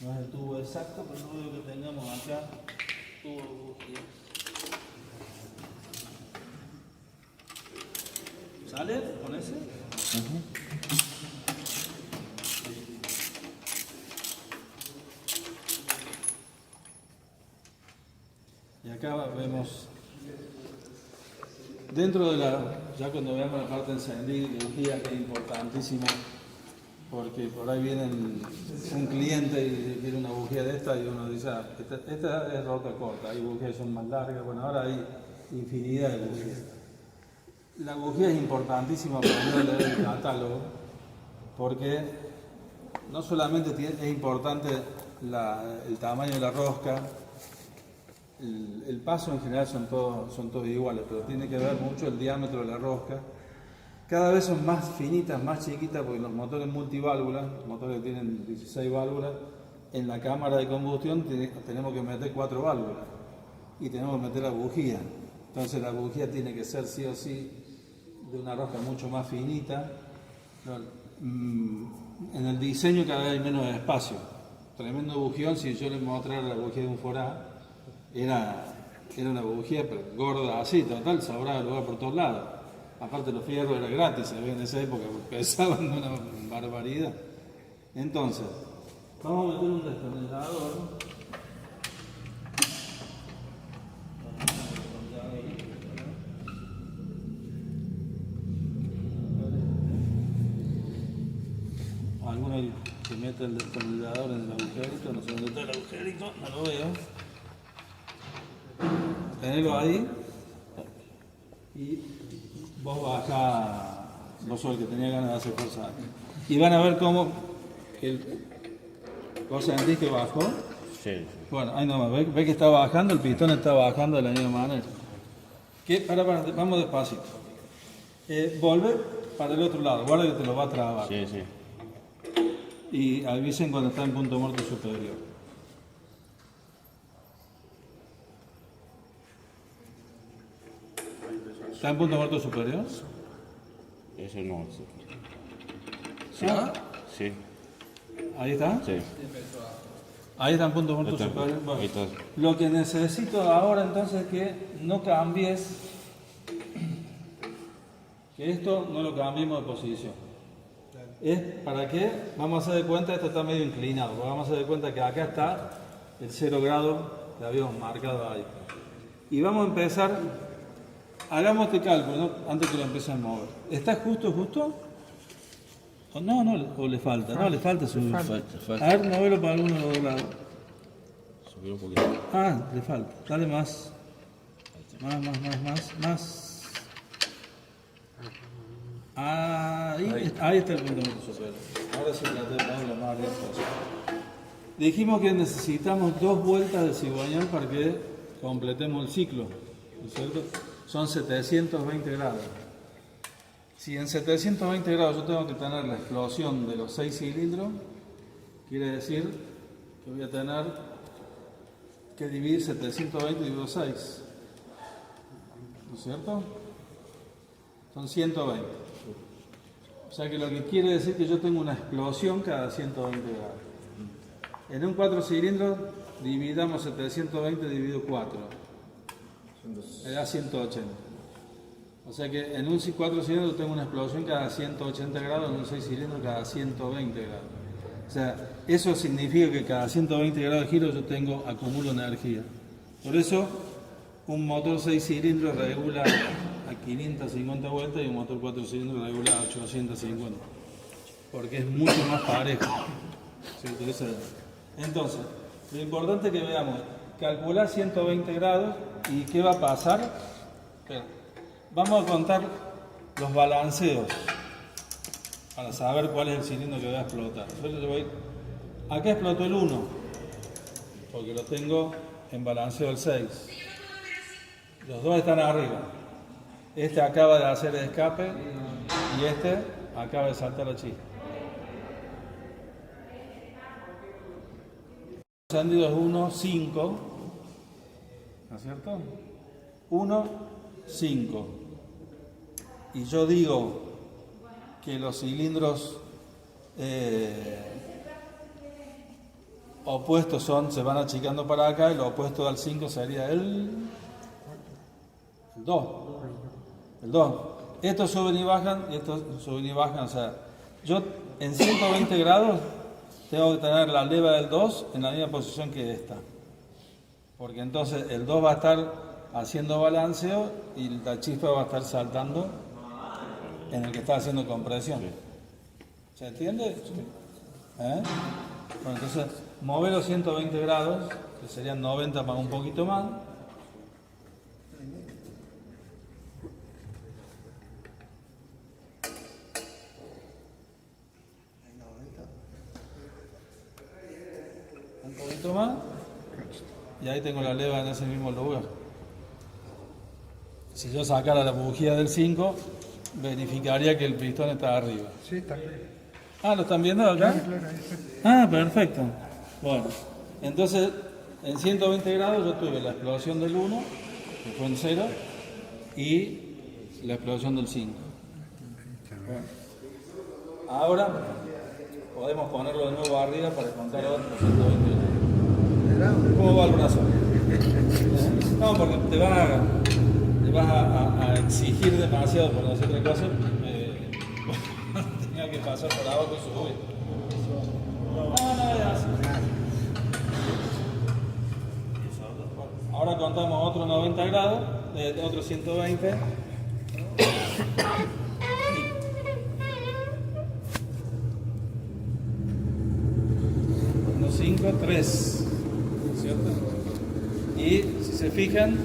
No es el tubo exacto, pero no veo que tengamos acá tubo de bujía. ¿Sale con ese? Y acá vemos, dentro de ya cuando veamos la parte encendida y bujía, que es importantísima, porque por ahí viene un cliente y quiere una bujía de esta y uno dice, esta es rota corta, hay bujías que son más largas, bueno, ahora hay infinidad de bujías. La bujía es importantísima para leer el catálogo, porque no solamente es importante el tamaño de la rosca, el paso en general son todos iguales, pero tiene que ver mucho el diámetro de la rosca. Cada vez son más finitas, más chiquitas, porque los motores multiválvulas, los motores que tienen 16 válvulas, en la cámara de combustión tenemos que meter 4 válvulas y tenemos que meter la bujía. Entonces la bujía tiene que ser sí o sí de una rosca mucho más finita. En el diseño cada vez hay menos espacio. Tremendo bujión, si yo les mostrara la bujía de un Forá, era una bujía pero gorda así, total, sobraba el lugar por todos lados. Aparte los fierros eran gratis, se veía en esa época, pesaban una barbaridad. Entonces, vamos a meter un destornillador. Alguno que mete el destornillador en el agujerito, no sé dónde está el agujerito, no lo veo. Tenelo ahí y vos bajá, vos sos el que tenía ganas de hacer fuerza. Y van a ver cómo vos sentís que bajó. Sí. Bueno, ahí nomás, ve que está bajando, el pistón está bajando de la misma manera. Vamos despacito. Volve para el otro lado, guarda que te lo va a trabar. Sí, sí. Y avisen cuando está en punto muerto superior. ¿Está en punto muerto superior? Eso no. ¿Sí? Sí. ¿Ahí está? Sí. Ahí está en punto muerto Está. superior. Bueno, Ahí está. lo que necesito ahora entonces es que no cambies, que esto no lo cambiemos de posición. ¿Es para qué? Vamos a hacer de cuenta, esto está medio inclinado, porque vamos a hacer de cuenta que acá está el 0 grado que habíamos marcado ahí. Y vamos a empezar, hagamos este cálculo, ¿no? Antes que lo empiecen a mover. ¿Está justo? O no, o le falta. No, le falta subir. Falta. A ver, móvelo para alguno de los dos lados. Subir un poquito. Ah, le falta. Dale más. Más. Ahí está el punto superior. Ahora sí traté de ponerlo más arriba posible. Dijimos que necesitamos 2 vueltas de cigüeñal para que completemos el ciclo, ¿no es cierto? Son 720 grados. Si en 720 grados yo tengo que tener la explosión de los 6 cilindros, quiere decir que voy a tener que dividir 720 dividido 6, ¿no es cierto? Son 120. O sea que lo que quiere decir que yo tengo una explosión cada 120 grados. En un 4 cilindros dividamos 720 dividido 4. Me da 180. O sea que en un 4 cilindros tengo una explosión cada 180 grados, en un 6 cilindros cada 120 grados. O sea, eso significa que cada 120 grados de giro yo acumulo energía. Por eso, un motor 6 cilindros regula a 550 vueltas y un motor 4 cilindros regula a 850. Porque es mucho más parejo. ¿Cierto? Entonces, lo importante es que veamos, calcular 120 grados y qué va a pasar. Vamos a contar los balanceos para saber cuál es el cilindro que va a explotar. Acá explotó el 1, porque lo tengo en balanceo el 6. Los dos están arriba. Este acaba de hacer el escape y este acaba de saltar la chispa. El encendido es 1, 5, ¿no es cierto? 1, 5. Y yo digo que los cilindros opuestos se van achicando para acá y lo opuesto al 5 sería el 2. El 2. Estos suben y bajan y estos suben y bajan. O sea, yo en 120 grados tengo que tener la leva del 2 en la misma posición que esta. Porque entonces el 2 va a estar haciendo balanceo y la chispa va a estar saltando en el que está haciendo compresión. ¿Se entiende? Bueno, entonces, mover los 120 grados, que serían 90 más un poquito más. Un poquito más. Y ahí tengo la leva en ese mismo lugar. Si yo sacara la bujía del 5, verificaría que el pistón está arriba. Sí, está bien. Ah, ¿lo están viendo acá? Claro, ahí está. Ah, perfecto. Bueno, entonces en 120 grados yo tuve la explosión del 1, que fue en 0, y la explosión del 5. Bueno, ahora podemos ponerlo de nuevo arriba para contar otros 120 grados. ¿Cómo va el brazo? No, porque te vas a exigir demasiado por hacer otra cosa. Tenía que pasar por abajo y subir. No, ya. Ahora contamos otros 90 grados, otros 120. 5, 3. ¿Cierto? Y si se fijan,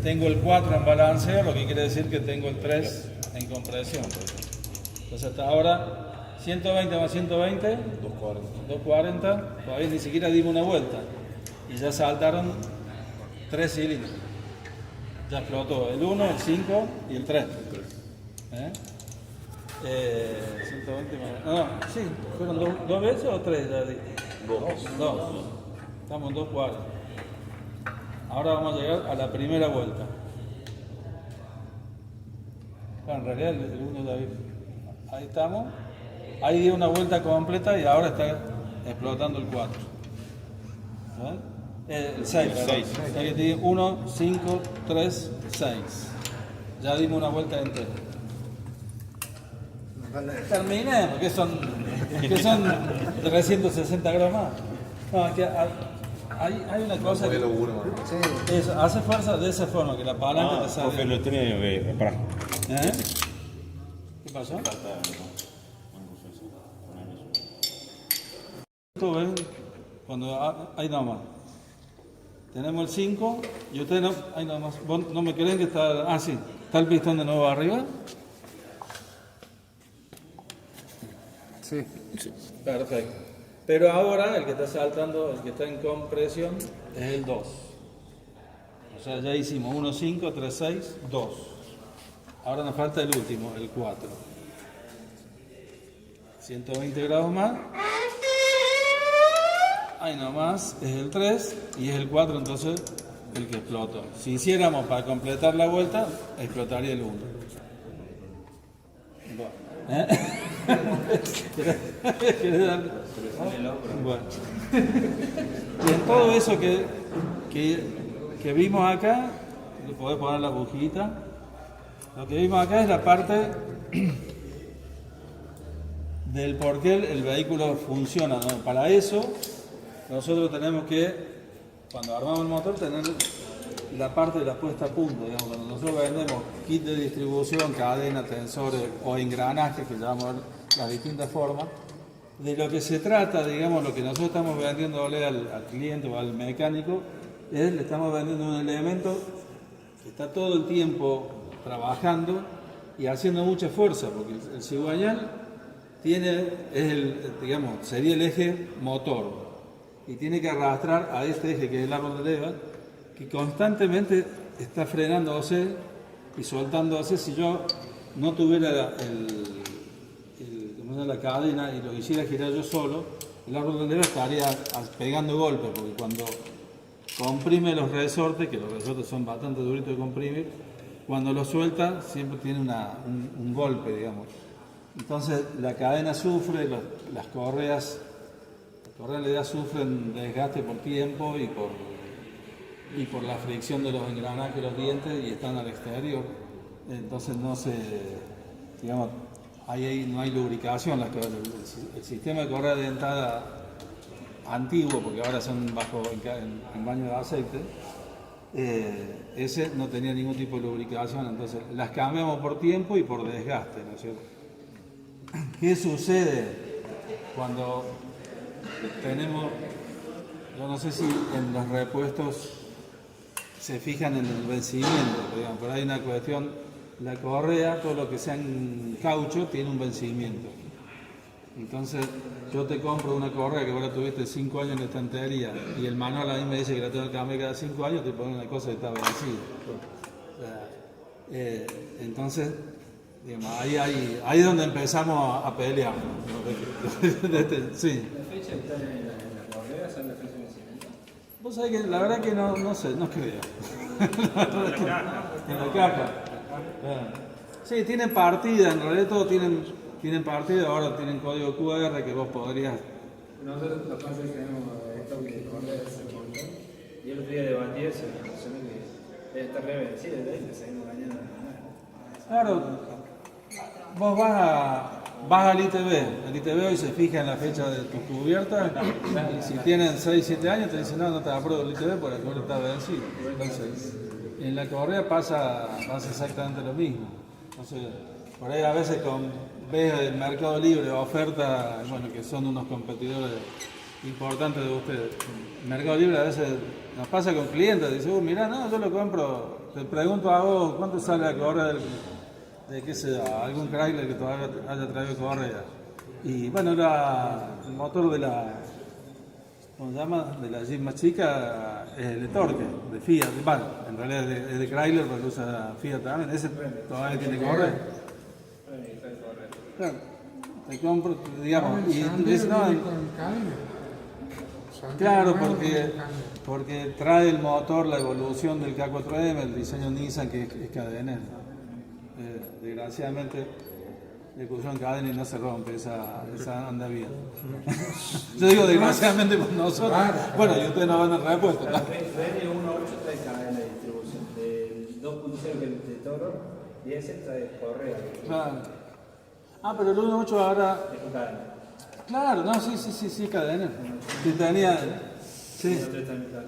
tengo el 4 en balanceo, lo que quiere decir que tengo el 3 en compresión. Entonces hasta ahora 120 más 120, 240, todavía ni siquiera dimos una vuelta y ya saltaron 3 cilindros. Ya explotó el 1, el 5 y el 3. 120 más... No, sí, fueron 2 veces o 3 ya di. 2. Estamos en 240. Ahora vamos a llegar a la primera vuelta. En realidad el 1 ya vi. Ahí estamos. Ahí di una vuelta completa y ahora está explotando el 4. El 6. O sea que tiene 1, 5, 3, 6. Ya dimos una vuelta entera. Terminemos, que son 360 grados más. No, aquí hay una cosa que eso, hace fuerza de esa forma, que la palanca te sale. Profe, lo tiene para. ¿Qué pasó? esto, ¿ven? Cuando ahí nomás. Tenemos el 5 y ustedes no, ahí nomás. ¿Vos no me creen que está? Ah, sí. ¿Está el pistón de nuevo arriba? Sí. Perfecto. Pero ahora el que está saltando, el que está en compresión, es el 2. O sea, ya hicimos 1, 5, 3, 6, 2. Ahora nos falta el último, el 4. 120 grados más. Ahí nomás es el 3 y es el 4 entonces el que explotó. Si hiciéramos para completar la vuelta, explotaría el 1. Bueno. ¿Querés darle? Bueno. Y en todo eso que vimos acá, le podés poner la bujita. Lo que vimos acá es la parte del por qué el vehículo funciona, ¿no? Para eso, nosotros tenemos que, cuando armamos el motor, tener la parte de la puesta a punto. Digamos, cuando nosotros vendemos kit de distribución, cadena, tensores o engranajes, que llamamos las distintas formas, de lo que se trata, digamos, lo que nosotros estamos vendiéndole al cliente o al mecánico, le estamos vendiendo un elemento que está todo el tiempo trabajando y haciendo mucha fuerza, porque el cigüeñal digamos, sería el eje motor y tiene que arrastrar a este eje que es el árbol de leva, que constantemente está frenándose y soltándose. Si yo no tuviera la cadena y lo hiciera girar yo solo, el árbol de leva estaría pegando golpes, porque cuando comprime los resortes, que los resortes son bastante duritos de comprimir, cuando lo suelta siempre tiene un golpe, digamos. Entonces la cadena sufre, las correas de leva sufren desgaste por tiempo y por la fricción de los engranajes, los dientes, y están al exterior. Entonces digamos, ahí no hay lubricación. El sistema de correa dentada antiguo, porque ahora son en baño de aceite, ese no tenía ningún tipo de lubricación, entonces las cambiamos por tiempo y por desgaste, ¿no es cierto? ¿Qué sucede cuando tenemos, yo no sé si en los repuestos se fijan en el vencimiento, digamos, pero hay una cuestión, la correa, todo lo que sea en caucho tiene un vencimiento. Entonces, yo te compro una correa que vos la tuviste 5 años en la estantería y el manual a mí me dice que la tengo que cambiar cada 5 años, te pone una cosa que está vencida. O sea, entonces, digamos, ahí es donde empezamos a pelear. Sí. ¿La fecha está en la correa? ¿Sabe la fecha de vencimiento? Vos sabés que la verdad que no sé, no creo. En la caja. Sí, tienen partida, en realidad todos tienen partida, ahora tienen código QR que vos podrías. Nosotros lo que pasa es que tenemos stock de correas un montón. Y el otro día debatí eso y me mencioné que debe estar revencida, le seguimos ganando. Claro, vos vas al ITB, el ITB hoy se fija en la fecha de tus cubiertas y si tienen 6, 7 años te dicen no te apruebo el ITB porque el correo está vencido. Entonces, en la correa pasa exactamente lo mismo. Entonces, por ahí a veces ves el Mercado Libre ofertas, bueno, que son unos competidores importantes de ustedes. Mercado Libre a veces nos pasa con clientes, dice, mirá, no, yo lo compro, te pregunto a vos, ¿cuánto sale la correa de qué sé yo, algún Chrysler que todavía haya traído correa? Y bueno, el motor de la, ¿cómo se llama? De la Jeep más chica es el de Torque, de Fiat, bueno, en realidad es de Chrysler porque usa Fiat también, ese todavía tiene correa. Claro, te compro, digamos, y dice, no, claro, porque trae el motor, la evolución del K4M, el diseño Nissan que es cadenero. Desgraciadamente le pusieron cadena y no se rompe, esa anda bien. Yo digo desgraciadamente por nosotros, bueno, y ustedes no van a repuesto. El Rally 1.8 trae cadena de distribución, del 2.0 que es de Toro, y ese trae correa. Claro. Ah, pero el 1.8 ahora. Es con cadena. Claro, no, sí, cadena. Sí, tenía. Sí.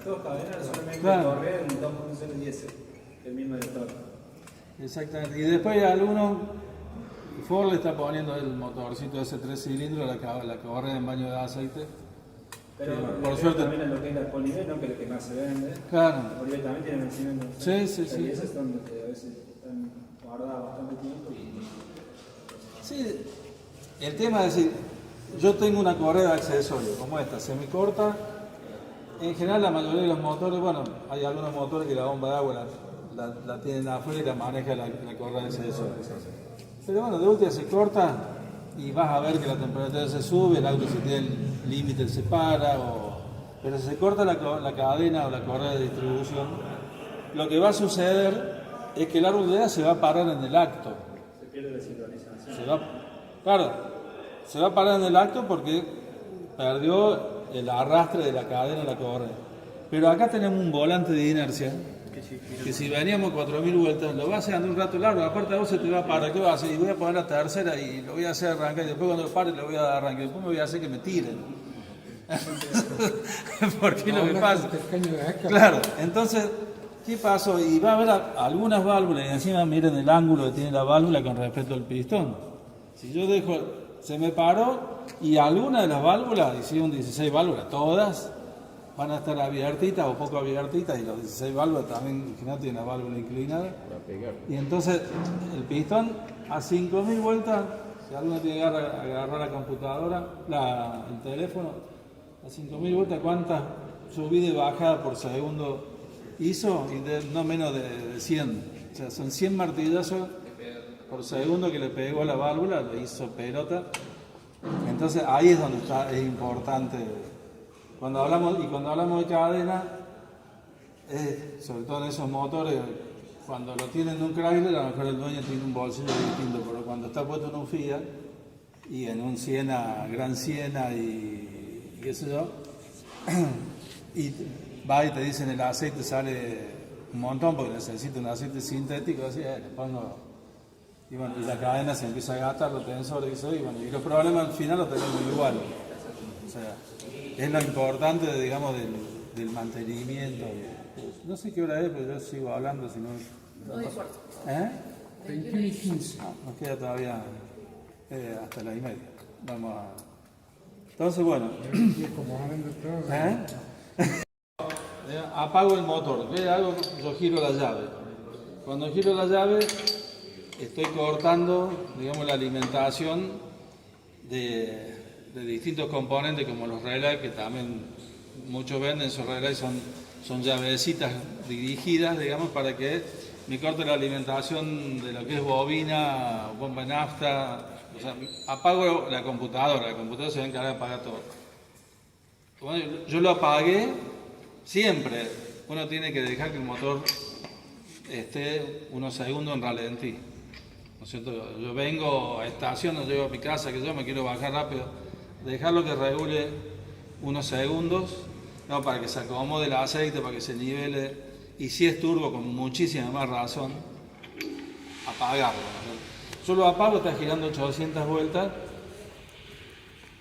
Todos cadenas, solamente Claro. correa en 2.0 y ese, el mismo de Toro. Exactamente. Y después algunos, Ford le está poniendo el motorcito ese 3 cilindros, la correa en baño de aceite, Pero Sí, por por suerte. también en lo que es la Polivet, ¿no? Que es lo que más se vende. Claro. La Polivet también tiene vencimiento. Sí, sí, sí. Y esas son donde a veces están guardadas bastante tiempo y... Sí, el tema es decir, yo tengo una correa de accesorio como esta, semicorta. En general la mayoría de los motores, bueno, hay algunos motores que la bomba de agua la tienen afuera y la maneja la correa de accesorio. Pero bueno, de última se corta y vas a ver que la temperatura se sube, el auto si tiene el límite se para, pero si se corta la cadena o la correa de distribución, lo que va a suceder es que el árbol de gas se va a parar en el acto. Se pierde la sincronización. Se va a parar en el acto porque perdió el arrastre de la cadena de la correa. Pero acá tenemos un volante de inercia que si veníamos 4.000 vueltas, lo va a hacer andar un rato largo, aparte a vos se te va a parar, ¿qué vas a hacer? Y voy a poner la tercera y lo voy a hacer arrancar y después cuando pare lo voy a dar arranque, después me voy a hacer que me tiren. Porque lo que pasa. Claro, entonces, ¿qué pasó? Y va a haber algunas válvulas y encima miren el ángulo que tiene la válvula con respecto al pistón. Si yo dejo, se me paró y algunas de las válvulas, hicieron 16 válvulas, todas van a estar abiertitas o poco abiertitas y los 16 válvulas también, imagínate, tienen la válvula inclinada. Y entonces el pistón a 5.000 vueltas, si alguno tiene que agarrar la computadora, el teléfono, a 5.000 vueltas, ¿cuántas subida y bajada por segundo hizo? Y no menos de 100. O sea, son 100 martillazos por segundo que le pegó a la válvula, le hizo pelota. Entonces ahí es donde es importante. Cuando hablamos de cadena, sobre todo en esos motores, cuando lo tienen en un Chrysler, a lo mejor el dueño tiene un bolsillo distinto, pero cuando está puesto en un Fiat y en un Siena, Gran Siena y qué sé yo, y va y te dicen el aceite sale un montón porque necesita un aceite sintético, así le pongo. Y bueno, y la cadena se empieza a gastar, los tensores y bueno, y los problemas al final los tenemos igual. O sea, es lo importante, digamos, del mantenimiento. No sé qué hora es, pero yo sigo hablando, si no... ¿Eh? 21 y 15. Nos queda todavía hasta las 1:30. Vamos a... Entonces, bueno... Apago el motor. ¿Ve algo? Yo giro la llave. Cuando giro la llave, estoy cortando, digamos, la alimentación de distintos componentes como los relays, que también muchos venden, esos relays son llavecitas dirigidas, digamos, para que me corte la alimentación de lo que es bobina, bomba de nafta. O sea, apago la computadora se va a encargar de apagar todo. Bueno, yo lo apagué, siempre uno tiene que dejar que el motor esté unos segundos en ralentí. ¿No es cierto? Yo vengo a estación, no llego a mi casa, que yo me quiero bajar rápido. Dejarlo que regule unos segundos, no, para que se acomode el aceite, para que se nivele, y si es turbo, con muchísima más razón, apagarlo. Yo lo apago, está girando 800 vueltas.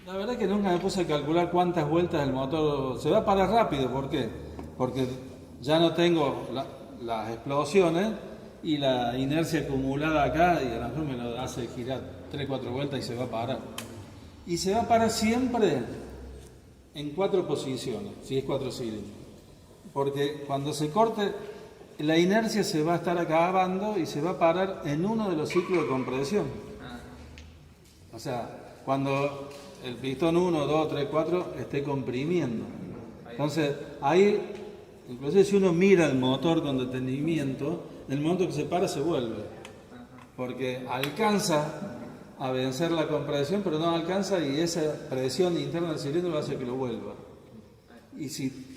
La verdad es que nunca me puse a calcular cuántas vueltas el motor se va a parar rápido. ¿Por qué? Porque ya no tengo las explosiones y la inercia acumulada acá, y a lo mejor me lo hace girar 3-4 vueltas y se va a parar. Y se va a parar siempre en 4 posiciones, si es 4 cilindros. Porque cuando se corte, la inercia se va a estar acabando y se va a parar en uno de los ciclos de compresión. O sea, cuando el pistón 1, 2, 3, 4 esté comprimiendo. Entonces, ahí, inclusive si uno mira el motor con detenimiento, el momento que se para se vuelve. Porque alcanza a vencer la compresión, pero no alcanza y esa presión interna del cilindro hace que lo vuelva. Y si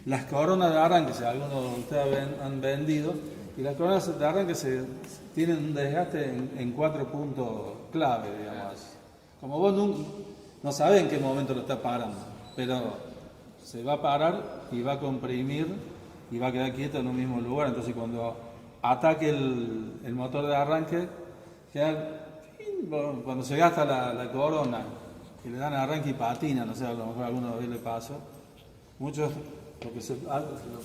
las coronas de arranque, si algunos de ustedes han vendido, y las coronas de arranque tienen un desgaste en 4 puntos clave, digamos. Como vos no sabés en qué momento lo está parando, pero se va a parar y va a comprimir y va a quedar quieto en un mismo lugar. Entonces cuando ataque el motor de arranque, cuando se gasta la corona, que le dan arranque y patina, no sé, a lo mejor a alguno de ellos le pasó. Muchos,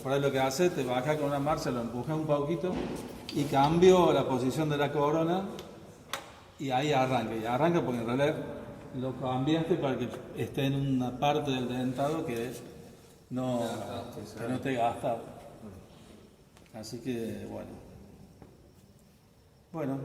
por ahí lo que hace, te baja con una marcha, lo empuja un poquito y cambio la posición de la corona y ahí arranca. Y arranca porque en realidad lo cambiaste para que esté en una parte del dentado que no esté gastado. Así que bueno. Bueno.